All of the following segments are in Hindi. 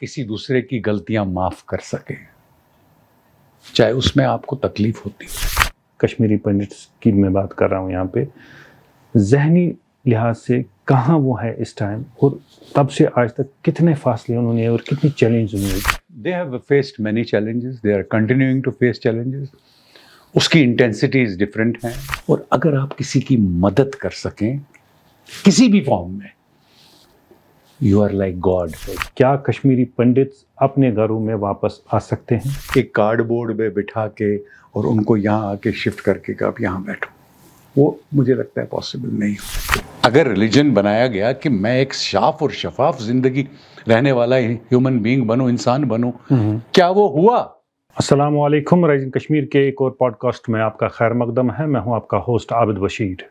किसी दूसरे की गलतियां माफ कर सके, चाहे उसमें आपको तकलीफ होती है। कश्मीरी पंडित्स की मैं बात कर रहा हूँ यहाँ पे, जहनी लिहाज से कहाँ वो है इस टाइम, और तब से आज तक कितने फासले उन्होंने और कितनी चैलेंज उन्होंने। They have faced many challenges, they are continuing to face challenges. उसकी इंटेंसिटीज डिफरेंट हैं, और अगर आप किसी की मदद कर सकें किसी भी फॉर्म में, यू आर लाइक गॉड। क्या कश्मीरी पंडित्स अपने घरों में वापस आ सकते हैं? एक कार्डबोर्ड में बिठा के और उनको यहाँ आके शिफ्ट करके कि आप यहाँ बैठो, वो मुझे लगता है पॉसिबल नहीं हो। अगर रिलीजन बनाया गया कि मैं एक साफ और शफाफ जिंदगी रहने वाला ह्यूमन बीइंग बनूं, इंसान बनूं, क्या वो हुआ? अस्सलाम वालेकुम। राइजिंग कश्मीर के एक और पॉडकास्ट में आपका खैर मकदम है। मैं हूं आपका होस्ट आबिद बशीर।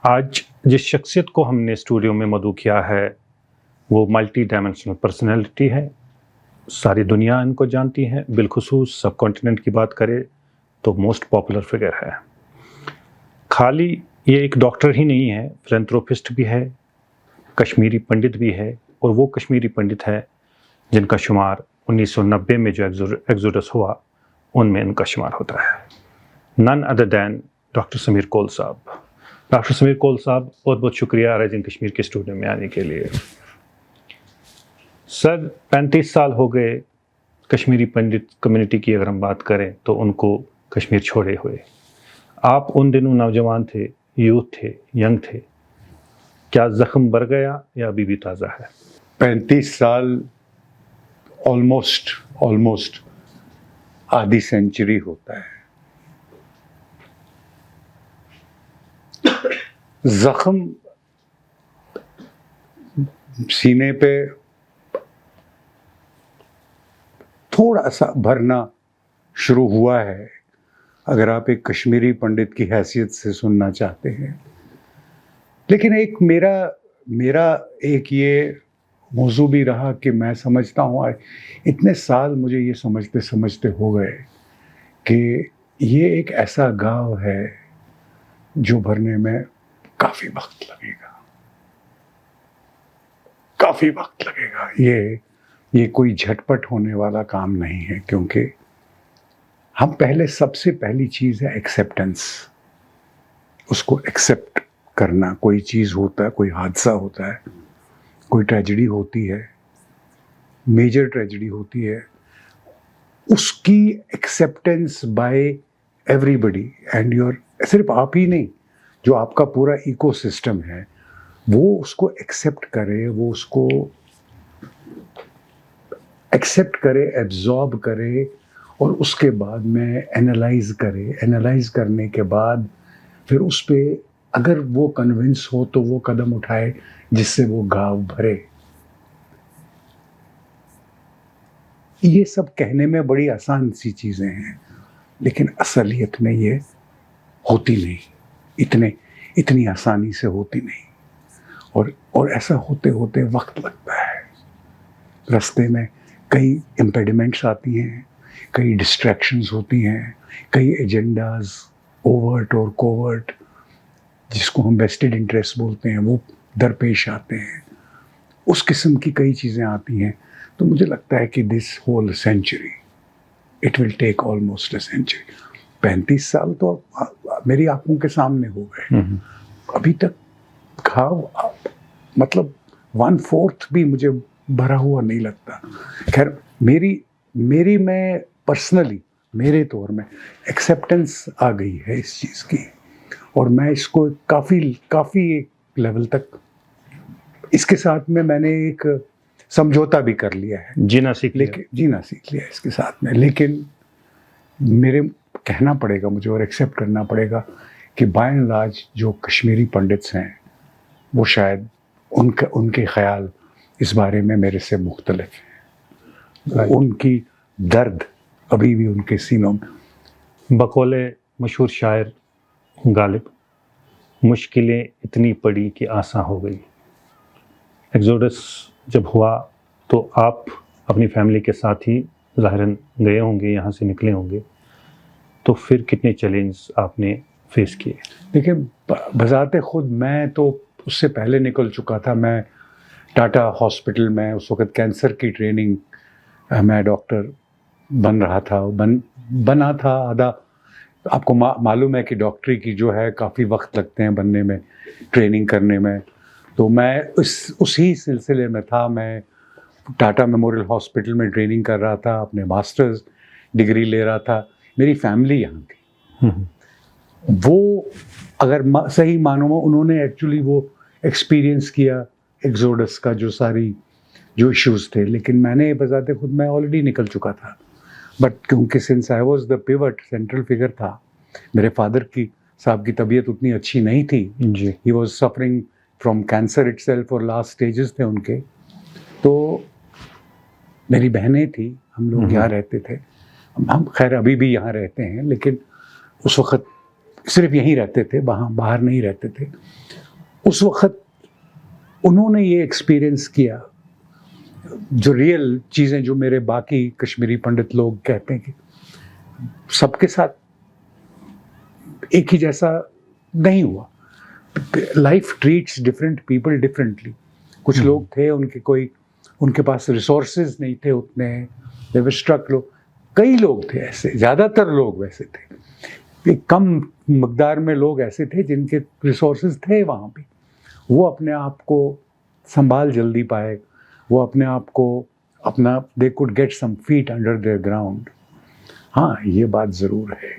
आज जिस शख्सियत को हमने स्टूडियो में मदऊ किया है वो मल्टी डायमेंशनल पर्सनैलिटी है। सारी दुनिया इनको जानती है, बिलखुसूस सब कॉन्टिनेंट की बात करें तो मोस्ट पॉपुलर फिगर है। खाली ये एक डॉक्टर ही नहीं है, फिलैंथ्रोपिस्ट भी है, कश्मीरी पंडित भी है, और वो कश्मीरी पंडित है जिनका शुमार 1990 में जो एक्सोडस हुआ उनमें इनका शुमार होता है। None other than doctor Sameer Kaul साहब। डॉक्टर समीर कौल साहब, बहुत बहुत शुक्रिया राइजिंग कश्मीर के स्टूडियो में आने के लिए। सर, 35 साल हो गए कश्मीरी पंडित कम्युनिटी की अगर हम बात करें तो उनको कश्मीर छोड़े हुए। आप उन दिनों नौजवान थे, यूथ थे, यंग थे। क्या जख्म बढ़ गया या अभी भी ताज़ा है? 35 साल ऑलमोस्ट आधी सेंचुरी होता है। जख्म सीने पे थोड़ा सा भरना शुरू हुआ है, अगर आप एक कश्मीरी पंडित की हैसियत से सुनना चाहते हैं। लेकिन एक मेरा एक ये मौजू भी रहा कि मैं समझता हूँ, इतने साल मुझे ये समझते समझते हो गए कि ये एक ऐसा गांव है जो भरने में काफ़ी वक्त लगेगा। ये कोई झटपट होने वाला काम नहीं है, क्योंकि हम सबसे पहली चीज़ है एक्सेप्टेंस। उसको एक्सेप्ट करना। कोई चीज़ होता है, कोई हादसा होता है, कोई ट्रेजेडी होती है, मेजर ट्रेजेडी होती है, उसकी acceptance bye everybody and your, सिर्फ आप ही नहीं, जो आपका पूरा इकोसिस्टम है वो उसको एक्सेप्ट करे, वो उसको एक्सेप्ट करे, एब्जॉर्ब करे, और उसके बाद में एनालाइज करे। एनालाइज करने के बाद फिर उस पर अगर वो कन्विंस हो तो वो कदम उठाए जिससे वो घाव भरे। ये सब कहने में बड़ी आसान सी चीज़ें हैं, लेकिन असलियत में ये होती नहीं, इतनी आसानी से होती नहीं। और ऐसा होते होते वक्त लगता है। रास्ते में कई इम्पेडिमेंट्स आती हैं, कई डिस्ट्रैक्शंस होती हैं, कई एजेंडाज ओवर्ट और कोवर्ट, जिसको हम वेस्टेड इंटरेस्ट बोलते हैं, वो दरपेश आते हैं। उस किस्म की कई चीज़ें आती हैं। तो मुझे लगता है कि this whole century, it will take almost a century. 35 साल तो मेरी आंखों के सामने हो गए। अभी तक घाव मतलब 1/4 भी मुझे भरा हुआ नहीं लगता। खैर, मेरी मैं पर्सनली, मेरे तौर में एक्सेप्टेंस आ गई है इस चीज़ की, और मैं इसको काफ़ी एक लेवल तक इसके साथ में मैंने एक समझौता भी कर लिया है। जीना सीख लिया इसके साथ में। लेकिन मेरे कहना पड़ेगा मुझे और एक्सेप्ट करना पड़ेगा कि बाय एंड लार्ज जो कश्मीरी पंडित्स हैं वो शायद उनके ख्याल इस बारे में मेरे से मुख्तलिफ हैं। उनकी दर्द अभी भी उनके सीनों में। बकौले मशहूर शायर गालिब, मुश्किलें इतनी पड़ी कि आसान हो गई। एक्सोडस जब हुआ तो आप अपनी फैमिली के साथ ही ज़ाहिरन गए होंगे, यहाँ से निकले होंगे, तो फिर कितने चैलेंज आपने फेस किए? देखिए, बजाते खुद मैं तो उससे पहले निकल चुका था। मैं टाटा हॉस्पिटल में उस वक्त कैंसर की ट्रेनिंग, मैं डॉक्टर बन रहा था, बना था आधा। आपको मालूम है कि डॉक्टरी की जो है काफ़ी वक्त लगते हैं बनने में, ट्रेनिंग करने में। तो मैं उसी सिलसिले में था। मैं टाटा मेमोरियल हॉस्पिटल में ट्रेनिंग कर रहा था, अपने मास्टर्स डिग्री ले रहा था। मेरी फैमिली यहाँ थी। वो अगर सही मानो में उन्होंने एक्चुअली वो एक्सपीरियंस किया एक्सोडस का, जो इश्यूज थे। लेकिन मैंने बजाते खुद मैं ऑलरेडी निकल चुका था। बट क्योंकि since I was the pivot, central figure था, मेरे फादर की साहब की तबीयत उतनी अच्छी नहीं थी जी। He was suffering from cancer itself और लास्ट स्टेजेस थे उनके। तो मेरी बहनें थी, हम लोग यहाँ रहते थे। हम खैर अभी भी यहाँ रहते हैं, लेकिन उस वक्त सिर्फ यहीं रहते थे, बाहर नहीं रहते थे। उस वक्त उन्होंने ये एक्सपीरियंस किया, जो रियल चीज़ें जो मेरे बाकी कश्मीरी पंडित लोग कहते हैं कि सबके साथ एक ही जैसा नहीं हुआ। Life treats different people differently. कुछ लोग थे, उनके पास रिसोर्सेज नहीं थे उतने, दे वर स्ट्रक लोग। कई लोग थे ऐसे, ज़्यादातर लोग वैसे थे। एक कम मकदार में लोग ऐसे थे जिनके रिसोर्सेज थे वहाँ पे। वो अपने आप को संभाल जल्दी पाए, वो अपने आप को अपना they could get some feet under their ground. हाँ, ये बात ज़रूर है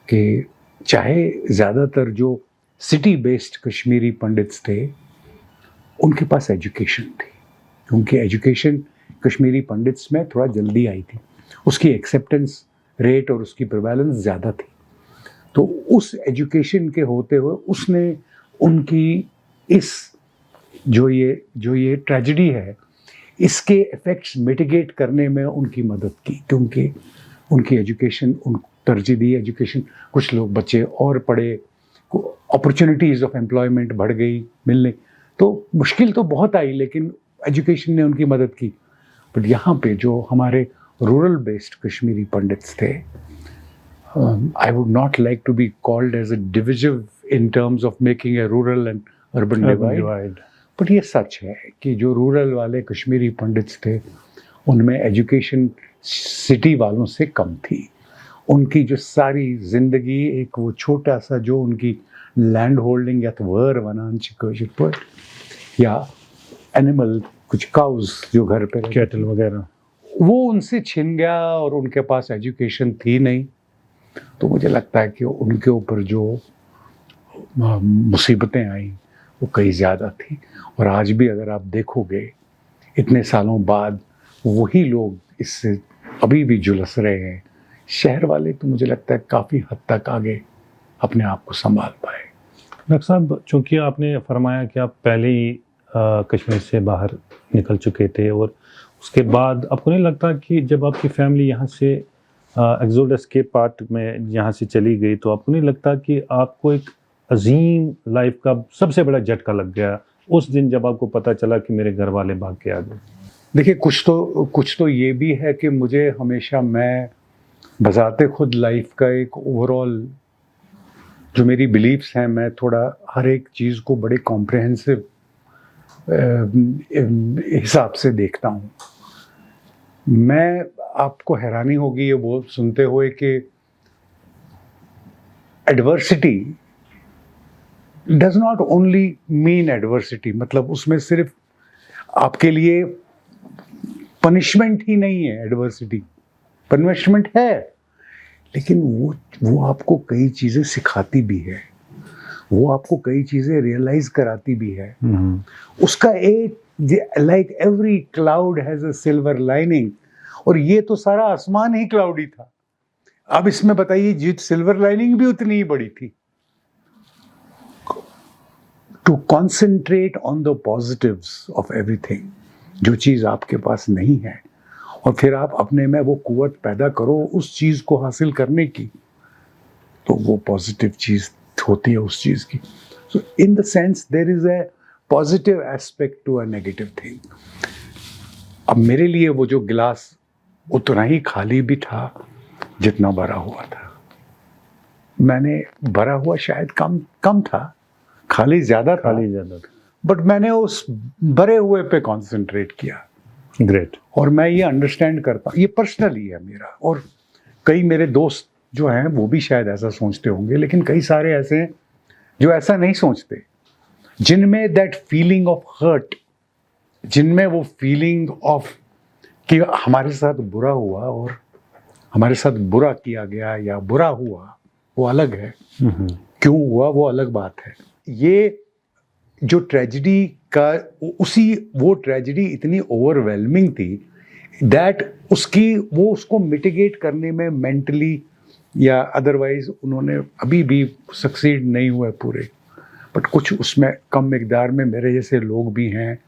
कि चाहे ज़्यादातर जो सिटी बेस्ड कश्मीरी पंडित्स थे, उनके पास एजुकेशन थी, क्योंकि एजुकेशन कश्मीरी पंडित्स में थोड़ा जल्दी आई थी, उसकी एक्सेप्टेंस रेट और उसकी प्रिवेलेंस ज़्यादा थी। तो उस एजुकेशन के होते हुए उसने उनकी इस जो ये ट्रेजेडी है, इसके इफ़ेक्ट्स मिटिगेट करने में उनकी मदद की, क्योंकि उनकी एजुकेशन, उन तरजीह दी एजुकेशन। कुछ लोग बच्चे और पढ़े, अपॉर्चुनिटीज़ ऑफ एम्प्लॉयमेंट बढ़ गई मिलने। तो मुश्किल तो बहुत आई, लेकिन एजुकेशन ने उनकी मदद की। बट यहाँ पे जो हमारे रूरल बेस्ड कश्मीरी पंडित्स थे, I would not like to be called as a division in terms of making a rural and urban divide. But ये सच है कि जो रूरल वाले कश्मीरी पंडित्स थे, उनमें एजुकेशन सिटी वालों से कम थी। उनकी जो सारी ज़िंदगी एक वो छोटा सा जो उनकी लैंड होल्डिंग या तो वर वनांच या एनिमल, कुछ काउज जो घर पे कैटल वगैरह, वो उनसे छिन गया और उनके पास एजुकेशन थी नहीं। तो मुझे लगता है कि उनके ऊपर जो मुसीबतें आई वो कई ज़्यादा थी। और आज भी अगर आप देखोगे, इतने सालों बाद वही लोग इससे अभी भी झुलस रहे हैं। शहर वाले तो मुझे लगता है काफ़ी हद तक आगे अपने आप को संभाल पाए। डॉक्टर साहब, चूँकि आपने फरमाया कि आप पहले ही कश्मीर से बाहर निकल चुके थे, और उसके बाद आपको नहीं लगता कि जब आपकी फैमिली यहाँ से एक्सोडस के पार्ट में यहाँ से चली गई, तो आपको नहीं लगता कि आपको एक अजीम लाइफ का सबसे बड़ा झटका लग गया उस दिन जब आपको पता चला कि मेरे घर वाले भाग के आ गए? देखिए, कुछ तो ये भी है कि मुझे हमेशा, मैं बजाते खुद लाइफ का एक ओवरऑल जो मेरी बिलीफ्स हैं, मैं थोड़ा हर एक चीज़ को बड़े कॉम्प्रहेंसिव हिसाब से देखता हूँ। मैं, आपको हैरानी होगी ये वो सुनते हुए कि adversity does not only mean adversity, मतलब उसमें सिर्फ आपके लिए पनिशमेंट ही नहीं है। एडवर्सिटी पनिशमेंट है, लेकिन वो आपको कई चीज़ें सिखाती भी है, वो आपको कई चीज़ें रियलाइज कराती भी है। उसका एक, like every cloud has a silver lining, और ये तो सारा आसमान ही क्लाउडी था। अब इसमें बताइए, जी सिल्वर लाइनिंग भी उतनी ही बड़ी थी। To concentrate on the positives of everything, जो चीज़ आपके पास नहीं है, और फिर आप अपने में वो कुव्वत पैदा करो उस चीज़ को हासिल करने की, तो वो पॉजिटिव चीज़ होती है उस चीज़ की। So in the sense there is a positive aspect to a negative thing. अब मेरे लिए वो जो गिलास उतना ही खाली भी था जितना भरा हुआ था। मैंने भरा हुआ शायद कम था, खाली ज़्यादा था। बट मैंने उस भरे हुए पे कंसंट्रेट किया। ग्रेट। और मैं ये अंडरस्टैंड करता हूँ, ये पर्सनली है मेरा, और कई मेरे दोस्त जो हैं वो भी शायद ऐसा सोचते होंगे, लेकिन कई सारे ऐसे हैं जो ऐसा नहीं सोचते, जिनमें दैट फीलिंग ऑफ हर्ट, जिनमें वो फीलिंग ऑफ कि हमारे साथ बुरा हुआ और हमारे साथ बुरा किया गया या बुरा हुआ, वो अलग है, क्यों हुआ वो अलग बात है। ये जो ट्रेजिडी का, वो ट्रेजिडी इतनी ओवरवेलमिंग थी दैट वो उसको मिटिगेट करने में मेंटली या अदरवाइज उन्होंने अभी भी सक्सीड नहीं हुए पूरे। बट कुछ उसमें कम मिकदार में मेरे जैसे लोग भी हैं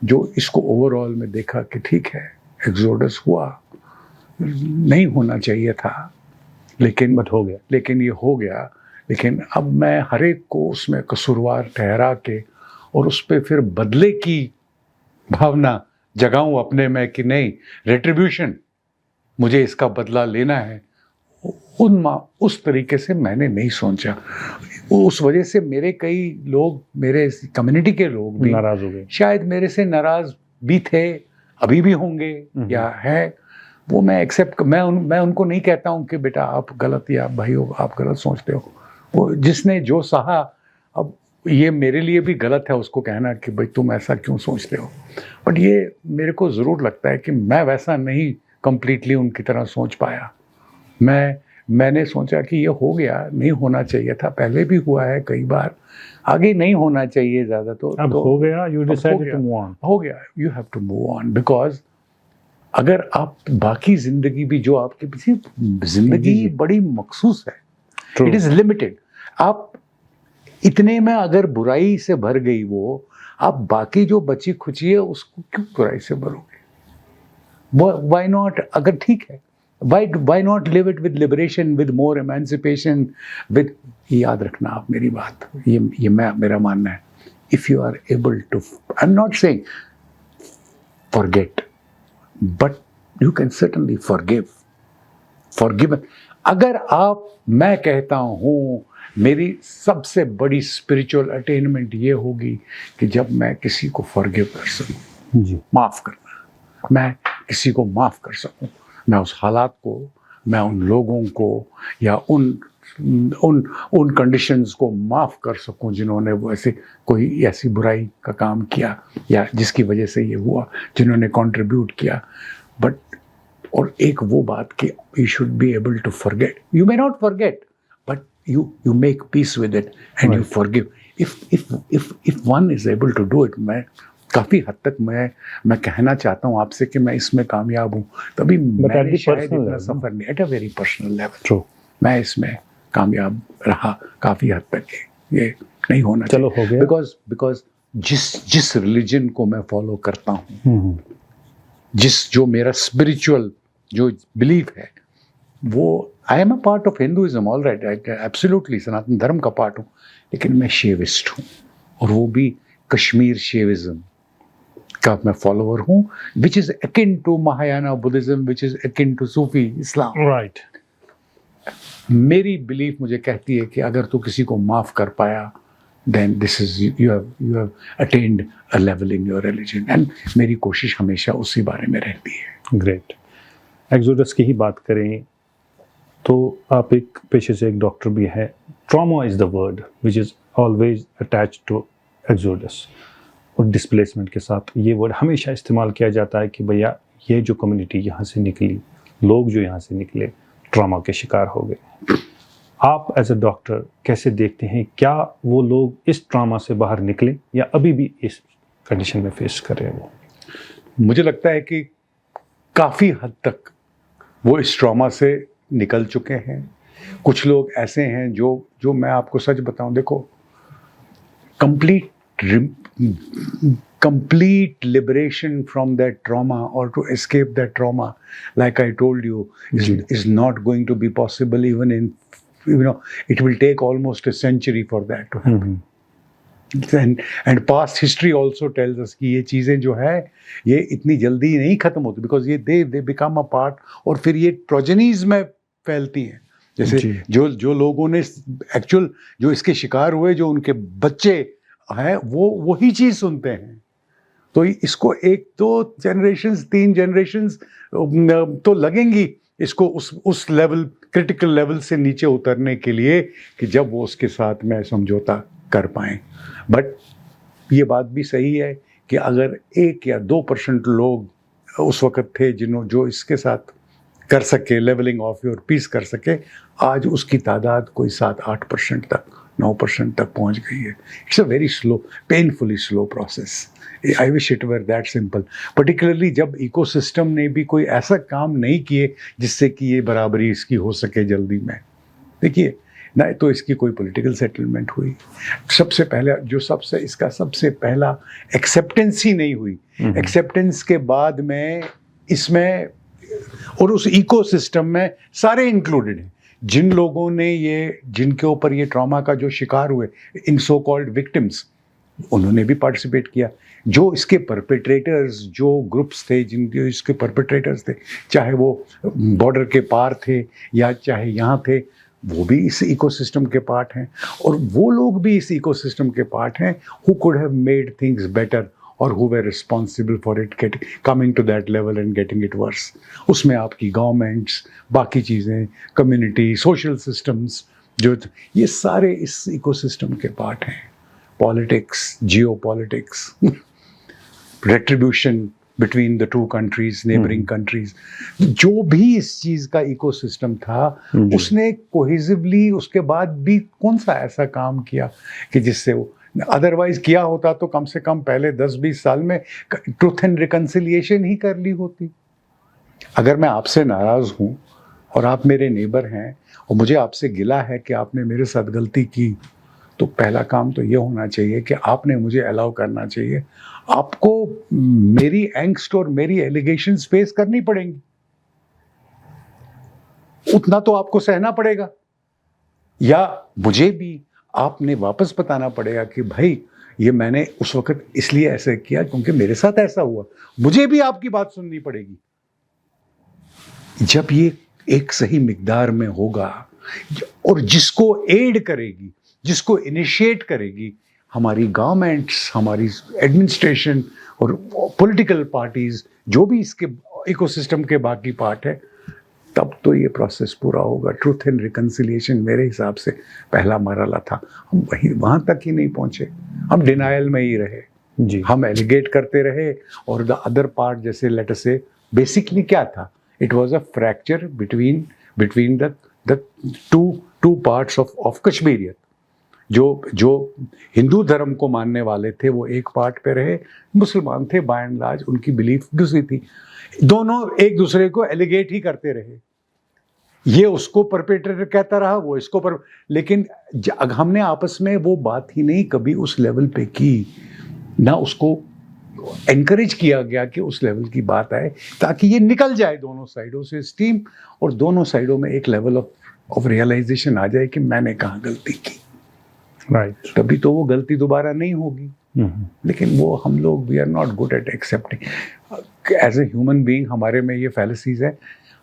जो इसको ओवरऑल में देखा कि ठीक है, एक्सोडस हुआ, नहीं होना चाहिए था, लेकिन बट हो गया, लेकिन ये हो गया। लेकिन अब मैं हर एक को उसमें कसूरवार ठहरा के और उस पर फिर बदले की भावना जगाऊं अपने में कि नहीं, रेट्रिब्यूशन, मुझे इसका बदला लेना है, उस तरीके से मैंने नहीं सोचा। उस वजह से मेरे कई लोग, मेरे कम्युनिटी के लोग भी नाराज हो गए, शायद मेरे से नाराज भी थे, अभी भी होंगे या है, वो मैं एक्सेप्ट, मैं उनको नहीं कहता हूँ कि बेटा आप गलत या भाई हो आप गलत सोचते हो। वो जिसने जो सहा, अब ये मेरे लिए भी गलत है उसको कहना कि भाई तुम ऐसा क्यों सोचते हो, बट ये मेरे को ज़रूर लगता है कि मैं वैसा नहीं कंप्लीटली उनकी तरह सोच पाया। मैंने सोचा कि ये हो गया, नहीं होना चाहिए था, पहले भी हुआ है कई बार, आगे नहीं होना चाहिए ज़्यादा, तो अब हो गया, you decided to move on. हो गया, you have to move on, because अगर आप बाकी जिंदगी भी, जो आपके पीछे जिंदगी बड़ी मखसूस है, इट इज़ लिमिटेड, आप इतने में अगर बुराई से भर गई वो, आप बाकी जो बची खुची है उसको क्यों बुराई से भरोगे? व्हाई नॉट, अगर ठीक है, why not live it with liberation, with more emancipation, with, याद रखना आप मेरी बात, ये मेरा मानना है, if you are able to, I am not saying forget, but you can certainly forgive. अगर आप, मैं कहता हूँ मेरी सबसे बड़ी स्पिरिचुअल अटेनमेंट ये होगी कि जब मैं किसी को फॉरगिव कर सकूं, जी, माफ़ करना, मैं किसी को माफ़ कर सकूं, मैं उस हालात को, मैं उन लोगों को या उन कंडीशंस को माफ़ कर सकूं जिन्होंने वो कोई ऐसी बुराई का काम किया या जिसकी वजह से ये हुआ, जिन्होंने कंट्रीब्यूट किया। बट और एक वो बात कि you should be able to forget, you may not forget but you make peace with it and you forgive. If one is able to do it, मैं काफ़ी हद तक मैं कहना चाहता हूँ आपसे कि मैं इसमें कामयाब हूँ, तभी मैंने शायद इतना सफ़र नहीं, at a very personal level मैं इसमें कामयाब रहा काफ़ी हद तक। ये नहीं होना चलो चाहिए, बिकॉज जिस रिलीजन को मैं फॉलो करता हूँ, जो मेरा स्पिरिचुअल जो बिलीफ है, वो I am a part of Hinduism, all right, absolutely Sanatan Dharma का पार्ट हूँ, लेकिन मैं शेविस्ट हूँ, और वो भी कश्मीर शेविज्म का मैं फॉलोअर हूँ, which is akin to Mahayana Buddhism, which is akin to Sufi Islam. Right. मेरी बिलीफ मुझे कहती है कि अगर तू किसी को माफ़ कर पाया, then this is you have attained a level in your religion, and मेरी कोशिश हमेशा उसी बारे में रहती है। ग्रेट। एक्सोडस की ही बात करें तो आप एक पेशे से एक डॉक्टर भी है, trauma is the word which is always attach to exodus, और डिस्प्लेसमेंट के साथ ये वर्ड हमेशा इस्तेमाल किया जाता है कि भैया ये जो कम्युनिटी यहाँ से निकली, लोग जो यहाँ से निकले, ट्रॉमा के शिकार हो गए। आप एज अ डॉक्टर कैसे देखते हैं, क्या वो लोग इस ट्रॉमा से बाहर निकले या अभी भी इस कंडीशन में फेस कर रहे हैं? वो मुझे लगता है कि काफ़ी हद तक वो इस ट्रॉमा से निकल चुके हैं। कुछ लोग ऐसे हैं जो मैं आपको सच बताऊं, देखो, complete liberation from that trauma or to escape that trauma, like I told you, is not going to be possible even in, it will take almost a century for that to happen. And past history also tells us कि ये चीज़ें जो है ये इतनी जल्दी नहीं खत्म होती, because ये they become a part, और फिर ये प्रोजेनीज में फैलती हैं। जैसे जो लोगों ने एक्चुअल जो इसके शिकार हुए, जो उनके बच्चे है वो वही चीज सुनते हैं। तो इसको 1-2 जनरेशन्स 3 जनरेशन्स तो लगेंगी इसको उस लेवल क्रिटिकल लेवल से नीचे उतरने के लिए कि जब वो उसके साथ में समझौता कर पाए। बट ये बात भी सही है कि अगर 1 या 2% लोग उस वक़्त थे जो इसके साथ कर सके, लेवलिंग ऑफ योर पीस कर सके, आज उसकी तादाद कोई 7-8% तक 9% तक पहुंच गई है। It's a very slow, painfully slow process. I wish it were that simple, particularly जब इकोसिस्टम ने भी कोई ऐसा काम नहीं किए जिससे कि ये बराबरी इसकी हो सके जल्दी में। देखिए ना, तो इसकी कोई पॉलिटिकल सेटलमेंट हुई, सबसे पहले इसका सबसे पहला एक्सेप्टेंस ही नहीं हुई। एक्सेप्टेंस के बाद में इसमें और उस इकोसिस्टम में सारे इंक्लूडेड हैं, जिन लोगों ने जिनके ऊपर ये ट्रॉमा का जो शिकार हुए, इन सो कॉल्ड विक्टिम्स, उन्होंने भी पार्टिसिपेट किया। जो इसके परपेट्रेटर्स, जो ग्रुप्स थे जिनके इसके परपेट्रेटर्स थे, चाहे वो बॉर्डर के पार थे या चाहे यहाँ थे, वो भी इस इकोसिस्टम के पार्ट हैं। और वो लोग भी इस इकोसिस्टम के पार्ट हैं who could have made things better और who were responsible for it coming to that level and getting it worse. उसमें आपकी गवर्नमेंट्स, बाकी चीज़ें, कम्युनिटी, सोशल सिस्टम्स, जो ये सारे इस इकोसिस्टम के पार्ट हैं। Politics, Jio politics, retribution between the 2 countries, neighbouring countries, जो भी इस चीज का इकोसिस्टम था, उसने कोहेसिवली उसके बाद भी कौन सा ऐसा काम किया कि जिससे वो, अदरवाइज किया होता तो कम से कम पहले 10-20 साल में ट्रूथ एंड रिकंसिलिएशन ही कर ली होती। अगर मैं आपसे नाराज हूं और आप मेरे नेबर हैं और मुझे आपसे गिला है कि आपने मेरे साथ गलती की, तो पहला काम तो ये होना चाहिए कि आपने मुझे अलाउ करना चाहिए। आपको मेरी एंग्स्ट और मेरी एलिगेशंस फेस करनी पड़ेंगी, उतना तो आपको सहना पड़ेगा, या मुझे भी आपने वापस बताना पड़ेगा कि भाई ये मैंने उस वक्त इसलिए ऐसे किया क्योंकि मेरे साथ ऐसा हुआ, मुझे भी आपकी बात सुननी पड़ेगी। जब ये एक सही मिकदार में होगा और जिसको एड करेगी, जिसको इनिशिएट करेगी, हमारी गवर्नमेंट्स, हमारी एडमिनिस्ट्रेशन और पॉलिटिकल पार्टीज, जो भी इसके इकोसिस्टम के बाकी पार्ट है, तब तो ये प्रोसेस पूरा होगा। ट्रूथ एंड रिकंसिलिएशन मेरे हिसाब से पहला मरहला था। हम वहाँ तक ही नहीं पहुँचे, हम डिनायल में ही रहे जी। हम एलिगेट करते रहे और द अदर पार्ट, जैसे लेट अस से, बेसिकली क्या था, it was a fracture between the two parts of Kashmiriyat. जो हिंदू धर्म को मानने वाले थे वो एक पार्ट पे रहे, मुसलमान थे बाय एंड लार्ज, उनकी बिलीफ दूसरी थी। दोनों एक दूसरे को एलिगेट ही करते रहे, ये उसको परपेट्रेटर कहता रहा, वो इसको लेकिन हमने आपस में वो बात ही नहीं कभी उस लेवल पे की, ना उसको एनकरेज किया गया कि उस लेवल की बात आए ताकि ये निकल जाए दोनों साइडों से स्टीम, और दोनों साइडों में एक लेवल ऑफ रियलाइजेशन आ जाए कि मैंने कहाँ गलती की। राइट तभी तो वो गलती दोबारा नहीं होगी। लेकिन वो हम लोग we are not good at accepting as a human being. हमारे में ये फैलेसीज है,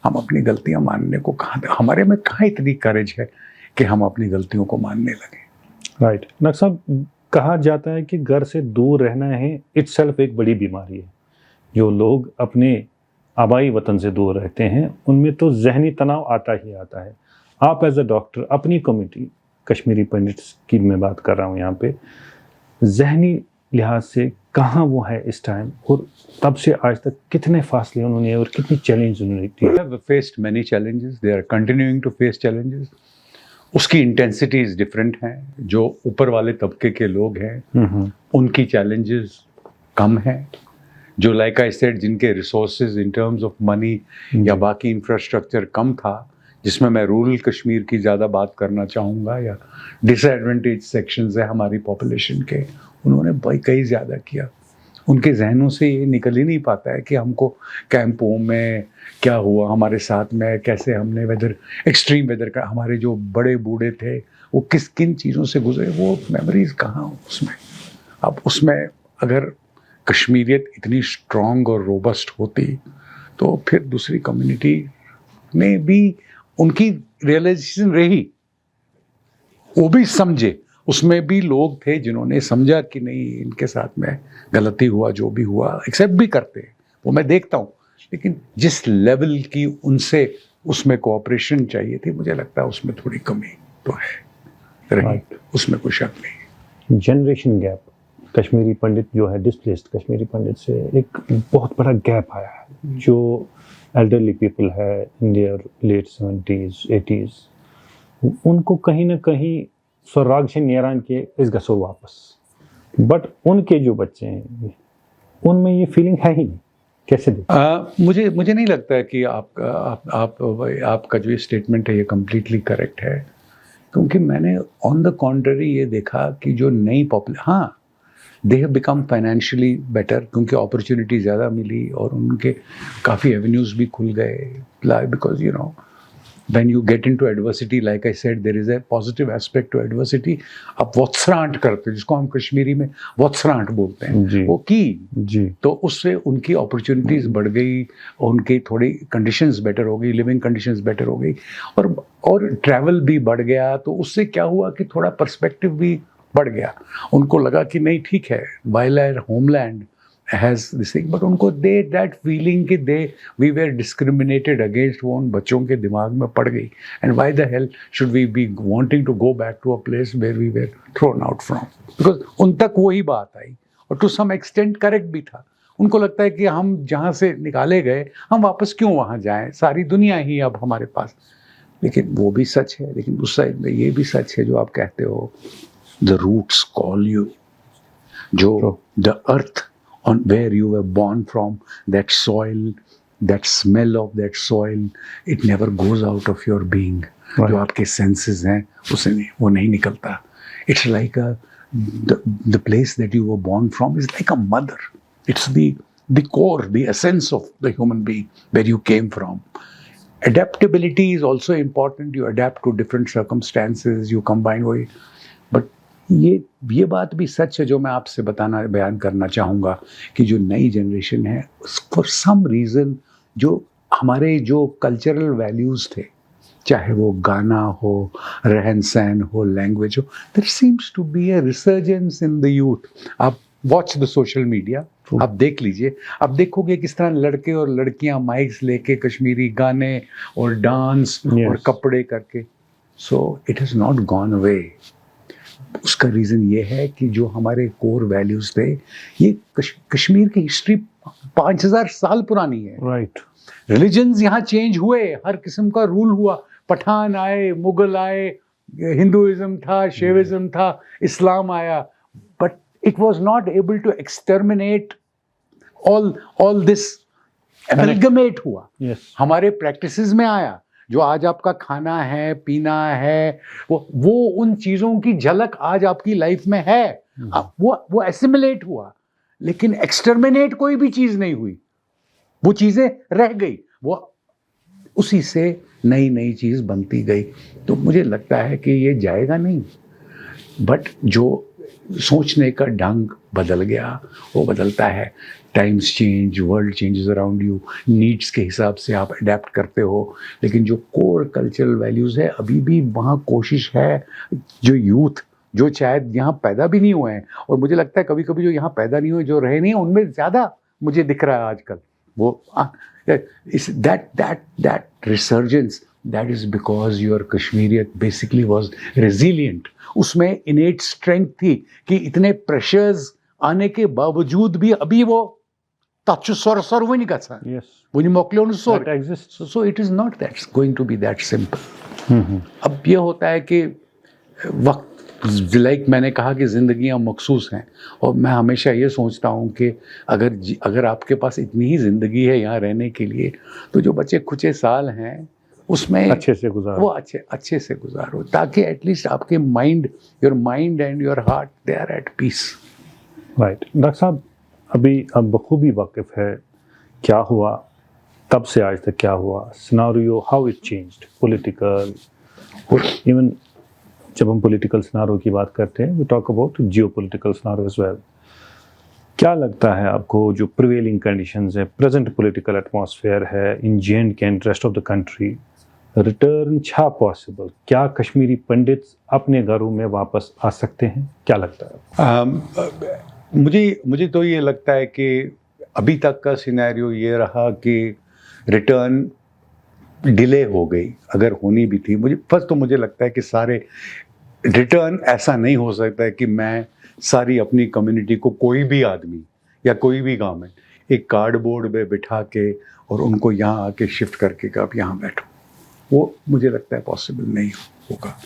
हम अपनी गलतियां मानने को हमारे में कहाँ इतनी करेज है कि हम अपनी गलतियों को मानने लगे। राइट डॉक्टर साहब, कहा जाता है कि घर से दूर रहना है इटसेल्फ एक बड़ी बीमारी है। जो लोग अपने आबाई वतन से दूर रहते हैं उनमें तो जहनी तनाव आता ही आता है। आप एज अ डॉक्टर अपनी कम्युनिटी कश्मीरी पंडित्स की मैं बात कर रहा हूँ यहाँ पे, जहनी लिहाज से कहाँ वो है इस टाइम, और तब से आज तक कितने फासले उन्होंने और कितनी चैलेंज उन्होंने किए। Faced many challenges, they are continuing to face challenges. उसकी इंटेंसिटीज डिफरेंट हैं। जो ऊपर वाले तबके के लोग हैं उनकी चैलेंजेस कम हैं। जो लाइक आई सेड, जिनके resources in terms of money या बाकी इंफ्रास्ट्रक्चर कम था, जिसमें मैं रूरल कश्मीर की ज़्यादा बात करना चाहूँगा, या डिसएडवांटेज सेक्शंस है हमारी पॉपुलेशन के, उन्होंने भाई कई ज़्यादा किया। उनके जहनों से ये निकल ही नहीं पाता है कि हमको कैंपों में क्या हुआ हमारे साथ में, कैसे हमने वेदर, एक्सट्रीम वेदर का, हमारे जो बड़े बूढ़े थे वो किन चीज़ों से गुजरे, वो मेमोरीज कहाँ उसमें। अब उसमें अगर कश्मीरियत इतनी स्ट्रॉन्ग और रोबस्ट होती तो फिर दूसरी कम्युनिटी में भी उनकी रियलाइजेशन रही, वो भी समझे उसमें भी लोग थे जिन्होंने समझा कि नहीं इनके साथ में गलती हुआ, जो भी हुआ एक्सेप्ट भी करते हैं, वो मैं देखता हूँ। लेकिन जिस लेवल की उनसे उसमें कोऑपरेशन चाहिए थी, मुझे लगता है उसमें थोड़ी कमी तो है रही, उसमें कोई शक नहीं। जनरेशन गैप, कश्मीरी पंडित जो है, डिस्प्लेस्ड कश्मीरी पंडित से एक बहुत बड़ा गैप आया है। जो एल्डरली पीपल है in their late 70s 80s, उनको कहीं ना कहीं स्वराग से नियरान के इस गसो वापस, बट उनके जो बच्चे हैं उनमें ये फीलिंग है ही नहीं। कैसे मुझे नहीं लगता है कि आपका जो ये स्टेटमेंट है ये कम्प्लीटली करेक्ट है, क्योंकि मैंने ऑन द कॉन्ट्ररी ये देखा कि जो नई हाँ they have become financially better, क्योंकि अपॉर्चुनिटी ज़्यादा मिली और उनके काफ़ी एवेन्यूज़ भी खुल गए, because you know when you get into adversity, like I said, there is a positive aspect to adversity. आप वत्सरांट करते हैं, जिसको हम कश्मीरी में वत्सरांट बोलते हैं, वो की जी, तो उससे उनकी अपॉर्चुनिटीज़ बढ़ गई, उनकी थोड़ी कंडीशंस बेटर हो गई, लिविंग कंडीशंस बेटर हो गई, और ट्रैवल भी बढ़ गया। तो उससे क्या हुआ कि थोड़ा पर्सपेक्टिव भी बढ़ गया। उनको लगा कि नहीं ठीक है, while our homeland has this thing, but उनको that feeling कि we were discriminated against, वो उन बच्चों के दिमाग में पड़ गई। And why the hell should we be wanting to go back to a place where we were thrown out from? Because उन तक वही बात आई, और to some extent correct भी था। उनको लगता है कि हम जहाँ से निकाले गए, हम वापस क्यों वहाँ जाएं, सारी दुनिया ही अब हमारे पास। लेकिन वो भी सच है, लेकिन उस साइड में ये भी सच है जो आप कहते हो, the roots call you, जो the earth on where you were born from, that soil, that smell of that soil, it never goes out of your being. Right. जो आपके senses हैं, उसे नहीं, वो नहीं निकलता। It's like the place that you were born from is like a mother. It's the core, the essence of the human being where you came from. Adaptability is also important. You adapt to different circumstances. You combine with, but ये बात भी सच है जो मैं आपसे बयान करना चाहूँगा कि जो नई जनरेशन है, फॉर सम रीज़न जो हमारे जो कल्चरल वैल्यूज़ थे, चाहे वो गाना हो, रहन सहन हो, लैंग्वेज हो, there seems to be a resurgence in the youth. आप वॉच द सोशल मीडिया, आप देख लीजिए, आप देखोगे किस तरह लड़के और लड़कियां माइक्स लेके कश्मीरी गाने और डांस और कपड़े करके, so it has not gone away. उसका रीज़न ये है कि जो हमारे कोर वैल्यूज़ थे, ये कश्मीर की हिस्ट्री 5000 साल पुरानी है। राइट। रिलीजन्स यहाँ चेंज हुए, हर किस्म का रूल हुआ, पठान आए, मुगल आए, हिंदुइज्म था, शैविज्म था, इस्लाम आया, but it was not able to exterminate all this. Amalgamate हुआ, हमारे प्रैक्टिसेस में आया। जो आज आपका खाना है, पीना है, वो उन चीज़ों की झलक आज आपकी लाइफ में है। वो एसिमिलेट हुआ, लेकिन एक्सटर्मिनेट कोई भी चीज़ नहीं हुई, वो चीज़ें रह गई, वो उसी से नई नई चीज़ बनती गई। तो मुझे लगता है कि ये जाएगा नहीं, बट जो सोचने का ढंग बदल गया, वो बदलता है। Times change, world changes around you, needs के हिसाब से आप अडेप्ट करते हो, लेकिन जो कोर कल्चरल वैल्यूज़ है, अभी भी वहाँ कोशिश है। जो यूथ जो शायद यहाँ पैदा भी नहीं हुए हैं, और मुझे लगता है कभी कभी जो यहाँ पैदा नहीं हुए, जो रहे नहीं, उनमें ज़्यादा मुझे दिख रहा है आजकल वो that resurgence, that is because your Kashmiriyat basically was resilient. उसमें innate strength थी कि इतने pressures आने के बावजूद भी अभी वो ताचु सर वो नहीं करता। Yes. वो नहीं मोकलों sir. That exists. So it is not that going to be that simple. अब ये होता है कि वक्त, लाइक मैंने कहा कि ज़िंदगियाँ मखसूस हैं, और मैं हमेशा ये सोचता हूँ कि अगर आपके पास इतनी ही ज़िंदगी है यहाँ रहने के लिए, तो जो बचे कुछ साल हैं उसमें अच्छे से गुजारो, वो अच्छे से गुजारो, ताकि एटलीस्ट आपके your mind and your heart they are at peace. Right. Doctor साहब, अभी अब बखूबी वाकिफ़ है क्या हुआ तब से आज तक, क्या हुआ scenario, how it changed political, even जब हम पॉलिटिकल सिनारियो की बात करते हैं, we talk about geopolitical scenario as well. क्या लगता है आपको जो प्रिवेलिंग कंडीशंस है, प्रेजेंट पॉलिटिकल एटमॉस्फेयर है in J&K and rest of the country, return छा पॉसिबल, क्या कश्मीरी पंडित अपने घरों में वापस आ सकते हैं, क्या लगता है? मुझे तो ये लगता है कि अभी तक का सिनेरियो ये रहा कि रिटर्न डिले हो गई, अगर होनी भी थी। मुझे लगता है कि सारे रिटर्न ऐसा नहीं हो सकता है कि मैं सारी अपनी कम्युनिटी को, कोई भी आदमी या कोई भी गवर्नमेंट एक कार्डबोर्ड में बिठा के और उनको यहाँ आके शिफ्ट करके कि आप यहाँ बैठो, वो मुझे लगता है पॉसिबल नहीं होगा।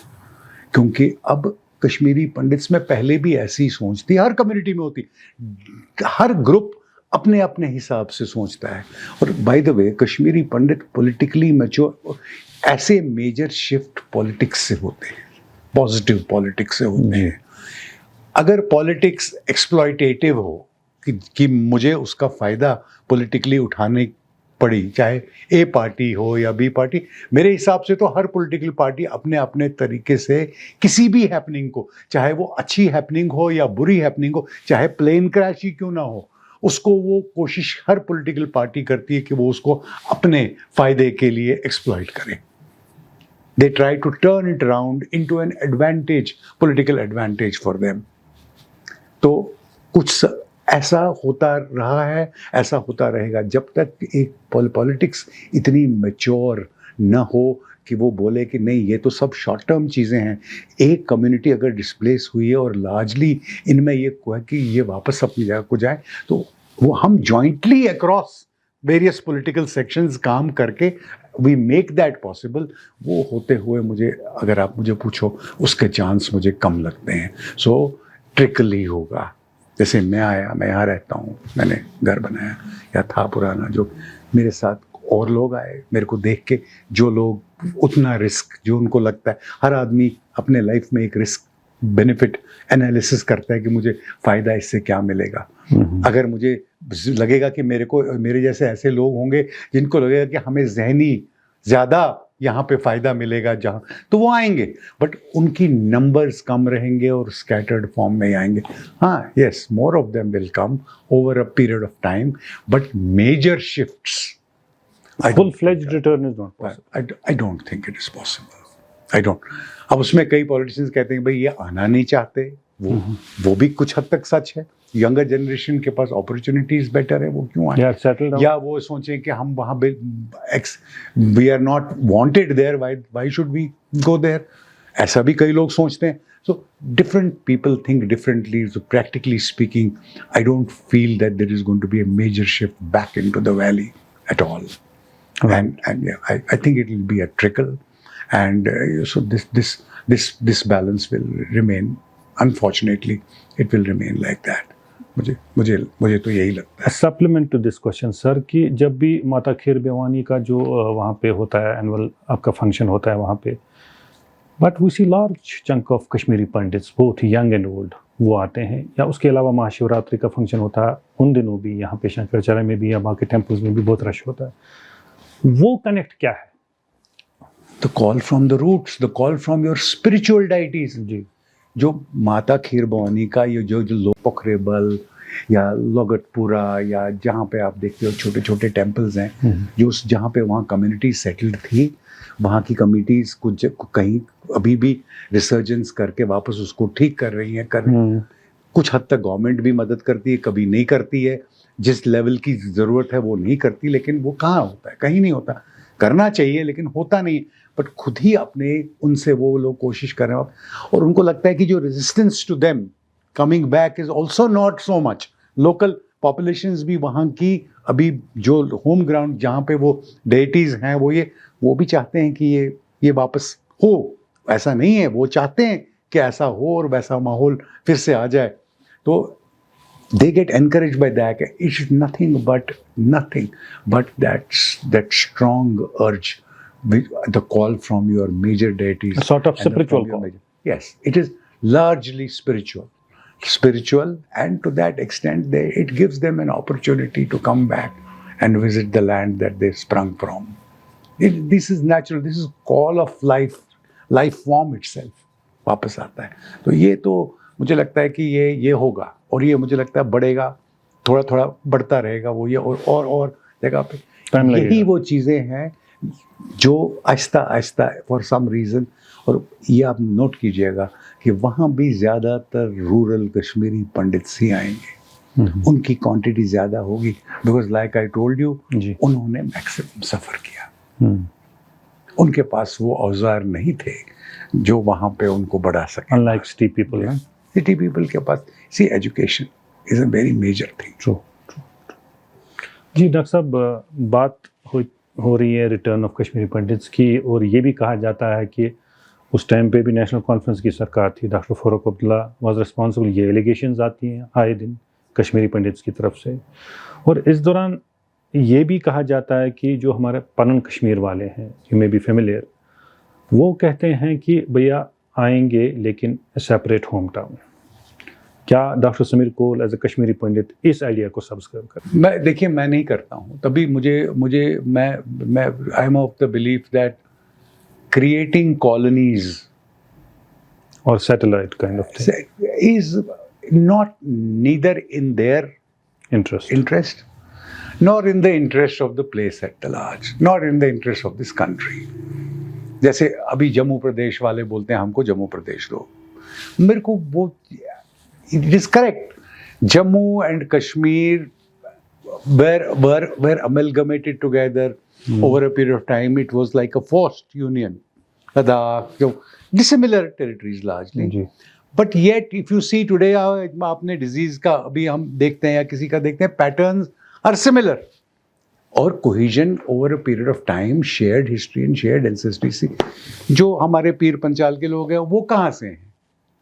क्योंकि अब कश्मीरी पंडित्स में पहले भी ऐसी सोच थी, हर कम्युनिटी में होती, हर ग्रुप अपने अपने हिसाब से सोचता है। और by the way Kashmiri Pandit politically mature, ऐसे मेजर शिफ्ट पॉलिटिक्स से होते हैं, पॉजिटिव पॉलिटिक्स से होते हैं। अगर पॉलिटिक्स एक्सप्लॉयटेटिव हो कि मुझे उसका फ़ायदा पॉलिटिकली उठाने पड़ी, चाहे ए पार्टी हो या बी पार्टी, मेरे हिसाब से तो हर पॉलिटिकल पार्टी अपने अपने तरीके से किसी भी हैपनिंग को, चाहे वो अच्छी हैपनिंग हो या बुरी हैपनिंग हो, चाहे प्लेन क्रैश ही क्यों ना हो, उसको वो कोशिश हर पॉलिटिकल पार्टी करती है कि वो उसको अपने फ़ायदे के लिए एक्सप्लॉइट करे। They try to turn it around into an advantage, political advantage for them. तो कुछ ऐसा होता रहा है, ऐसा होता रहेगा जब तक एक पॉलिटिक्स इतनी मैच्योर न हो कि वो बोले कि नहीं ये तो सब शॉर्ट टर्म चीज़ें हैं। एक कम्युनिटी अगर डिस्प्लेस हुई है और लार्जली इनमें ये है कि ये वापस अपनी जगह को जाए, तो वो हम jointly across various political sections काम करके वी मेक दैट पॉसिबल। वो होते हुए मुझे, अगर आप मुझे पूछो, उसके चांस मुझे कम लगते हैं। सो ट्रिकल ही होगा। जैसे मैं आया, मैं यहाँ रहता हूँ, मैंने घर बनाया या था पुराना, जो मेरे साथ और लोग आए, मेरे को देख के जो लोग उतना रिस्क, जो उनको लगता है, हर आदमी अपने लाइफ में एक रिस्क बेनिफिट एनालिसिस करता है कि मुझे फ़ायदा इससे क्या मिलेगा। अगर मुझे लगेगा कि मेरे जैसे ऐसे लोग होंगे जिनको लगेगा कि हमें ज़हनी ज़्यादा यहाँ पे फ़ायदा मिलेगा जहाँ, तो वो आएंगे, बट उनकी नंबर्स कम रहेंगे और स्कैटर्ड फॉर्म में आएंगे। हाँ, yes, more of them will come over a period of time, but major shifts, full-fledged return is not possible. I don't think it is possible. I don't. अब उसमें कई पॉलिटिशियंस कहते हैं भाई ये आना नहीं चाहते, वो भी कुछ हद तक सच है। यंगर जनरेशन के पास अपॉर्चुनिटीज बेटर है, वो क्यों आए? या वो सोचें कि हम वहाँ we are not wanted there, why should we go there, ऐसा भी कई लोग सोचते हैं। So different people think differently. So practically speaking, I don't feel that there is going to be a major shift back into the valley at all. And yeah, I think it will be a trickle, and so this balance will remain. Unfortunately, it will remain like that. मुझे तो यही लगता है। Supplement to this question sir, कि जब भी माता खीर बेवानी का जो वहाँ पे होता है एनुअल आपका फंक्शन होता है वहाँ पे, but we see large chunk of Kashmiri Pandits, both young and old, वो आते हैं। या उसके अलावा महाशिवरात्रि का फंक्शन होता है, उन दिनों भी यहाँ पे शंकराचार्य में भी या बाकी टेम्पल्स में भी बहुत रश होता है। वो कनेक्ट क्या है? The call from the roots, the call from your spiritual deities. जी, जो माता खीर भवानी का ये जो पोखरेबल या लोगटपुरा या जहाँ पे आप देखते हो छोटे छोटे टेम्पल्स हैं, जो जहाँ पे वहाँ कम्युनिटी सेटल्ड थी, वहाँ की कम्युनिटीज़ कुछ कहीं अभी भी रिसर्जेंस करके वापस उसको ठीक कर रही हैं, कुछ हद तक गवर्नमेंट भी मदद करती है, कभी नहीं करती है, जिस लेवल की ज़रूरत है वो नहीं करती, लेकिन वो कहाँ होता है, कहीं नहीं होता। करना चाहिए लेकिन होता नहीं, बट खुद ही अपने उनसे वो लोग कोशिश कर रहे हैं, और उनको लगता है कि जो resistance to them coming back is also not so much. Local populations भी वहाँ की अभी जो होम ग्राउंड जहाँ पे वो डेटीज़ हैं, वो भी चाहते हैं कि ये वापस हो। ऐसा नहीं है, वो चाहते हैं कि ऐसा हो और वैसा माहौल फिर से आ जाए। तो they get encouraged by that. It's nothing but that strong urge, the call from your major deities. A sort of spiritual call. Yes, it is largely spiritual, and to that extent, it gives them an opportunity to come back and visit the land that they sprung from. This is natural. This is call of life form itself. वापस आता है। तो ये तो मुझे लगता है कि ये होगा, और ये मुझे लगता है बढ़ेगा, थोड़ा थोड़ा बढ़ता रहेगा वो, ये और जगह पे। यही वो चीज़ें हैं जो Aahista Aahista for some reason, और ये आप नोट कीजिएगा कि वहाँ भी ज़्यादातर रूरल कश्मीरी पंडित ही आएंगे, उनकी क्वांटिटी ज़्यादा होगी, because like I told you, उन्होंने मैक्सिमम सफ़र किया, उनके पास वो औजार नहीं थे जो वहाँ पे उनको बढ़ा सके। Unlike city people, yeah? City people के पास, see education is a very major thing. True. जी डॉक्टर साहब, बात हो रही है रिटर्न ऑफ कश्मीरी पंडित्स की, और ये भी कहा जाता है कि उस टाइम पे भी नेशनल कॉन्फ्रेंस की सरकार थी, doctor Farooq Abdullah was responsible. ये एलिगेशंस आती हैं आए दिन कश्मीरी पंडित्स की तरफ से, और इस दौरान ये भी कहा जाता है कि जो हमारे पनन कश्मीर वाले हैं, यू मे बी फेमिलियर, वो कहते हैं कि भैया आएंगे लेकिन सेपरेट होम टाउन। क्या doctor Sameer Kaul as a Kashmiri Pandit इस आइडिया को सब्सक्राइब कर? मैं देखिए, मैं नहीं करता हूँ, तभी मैं I am of the belief that creating colonies और satellite kind of is not neither in their interest nor in the interest of the place at large, nor in the interest of this country. जैसे अभी जम्मू प्रदेश वाले बोलते हैं हमको जम्मू प्रदेश दो, मेरे को वो, it is correct, Jammu and Kashmir were amalgamated together over a period of time. It was like a forced union. Ladakh, dissimilar territories largely. But yet if you see today, आपने disease का अभी हम देखते हैं या किसी का देखते हैं, patterns are similar. और cohesion over a period of time, shared history and shared ancestry. जो हमारे पीर पंचाल के लोग हैं वो कहाँ से हैं?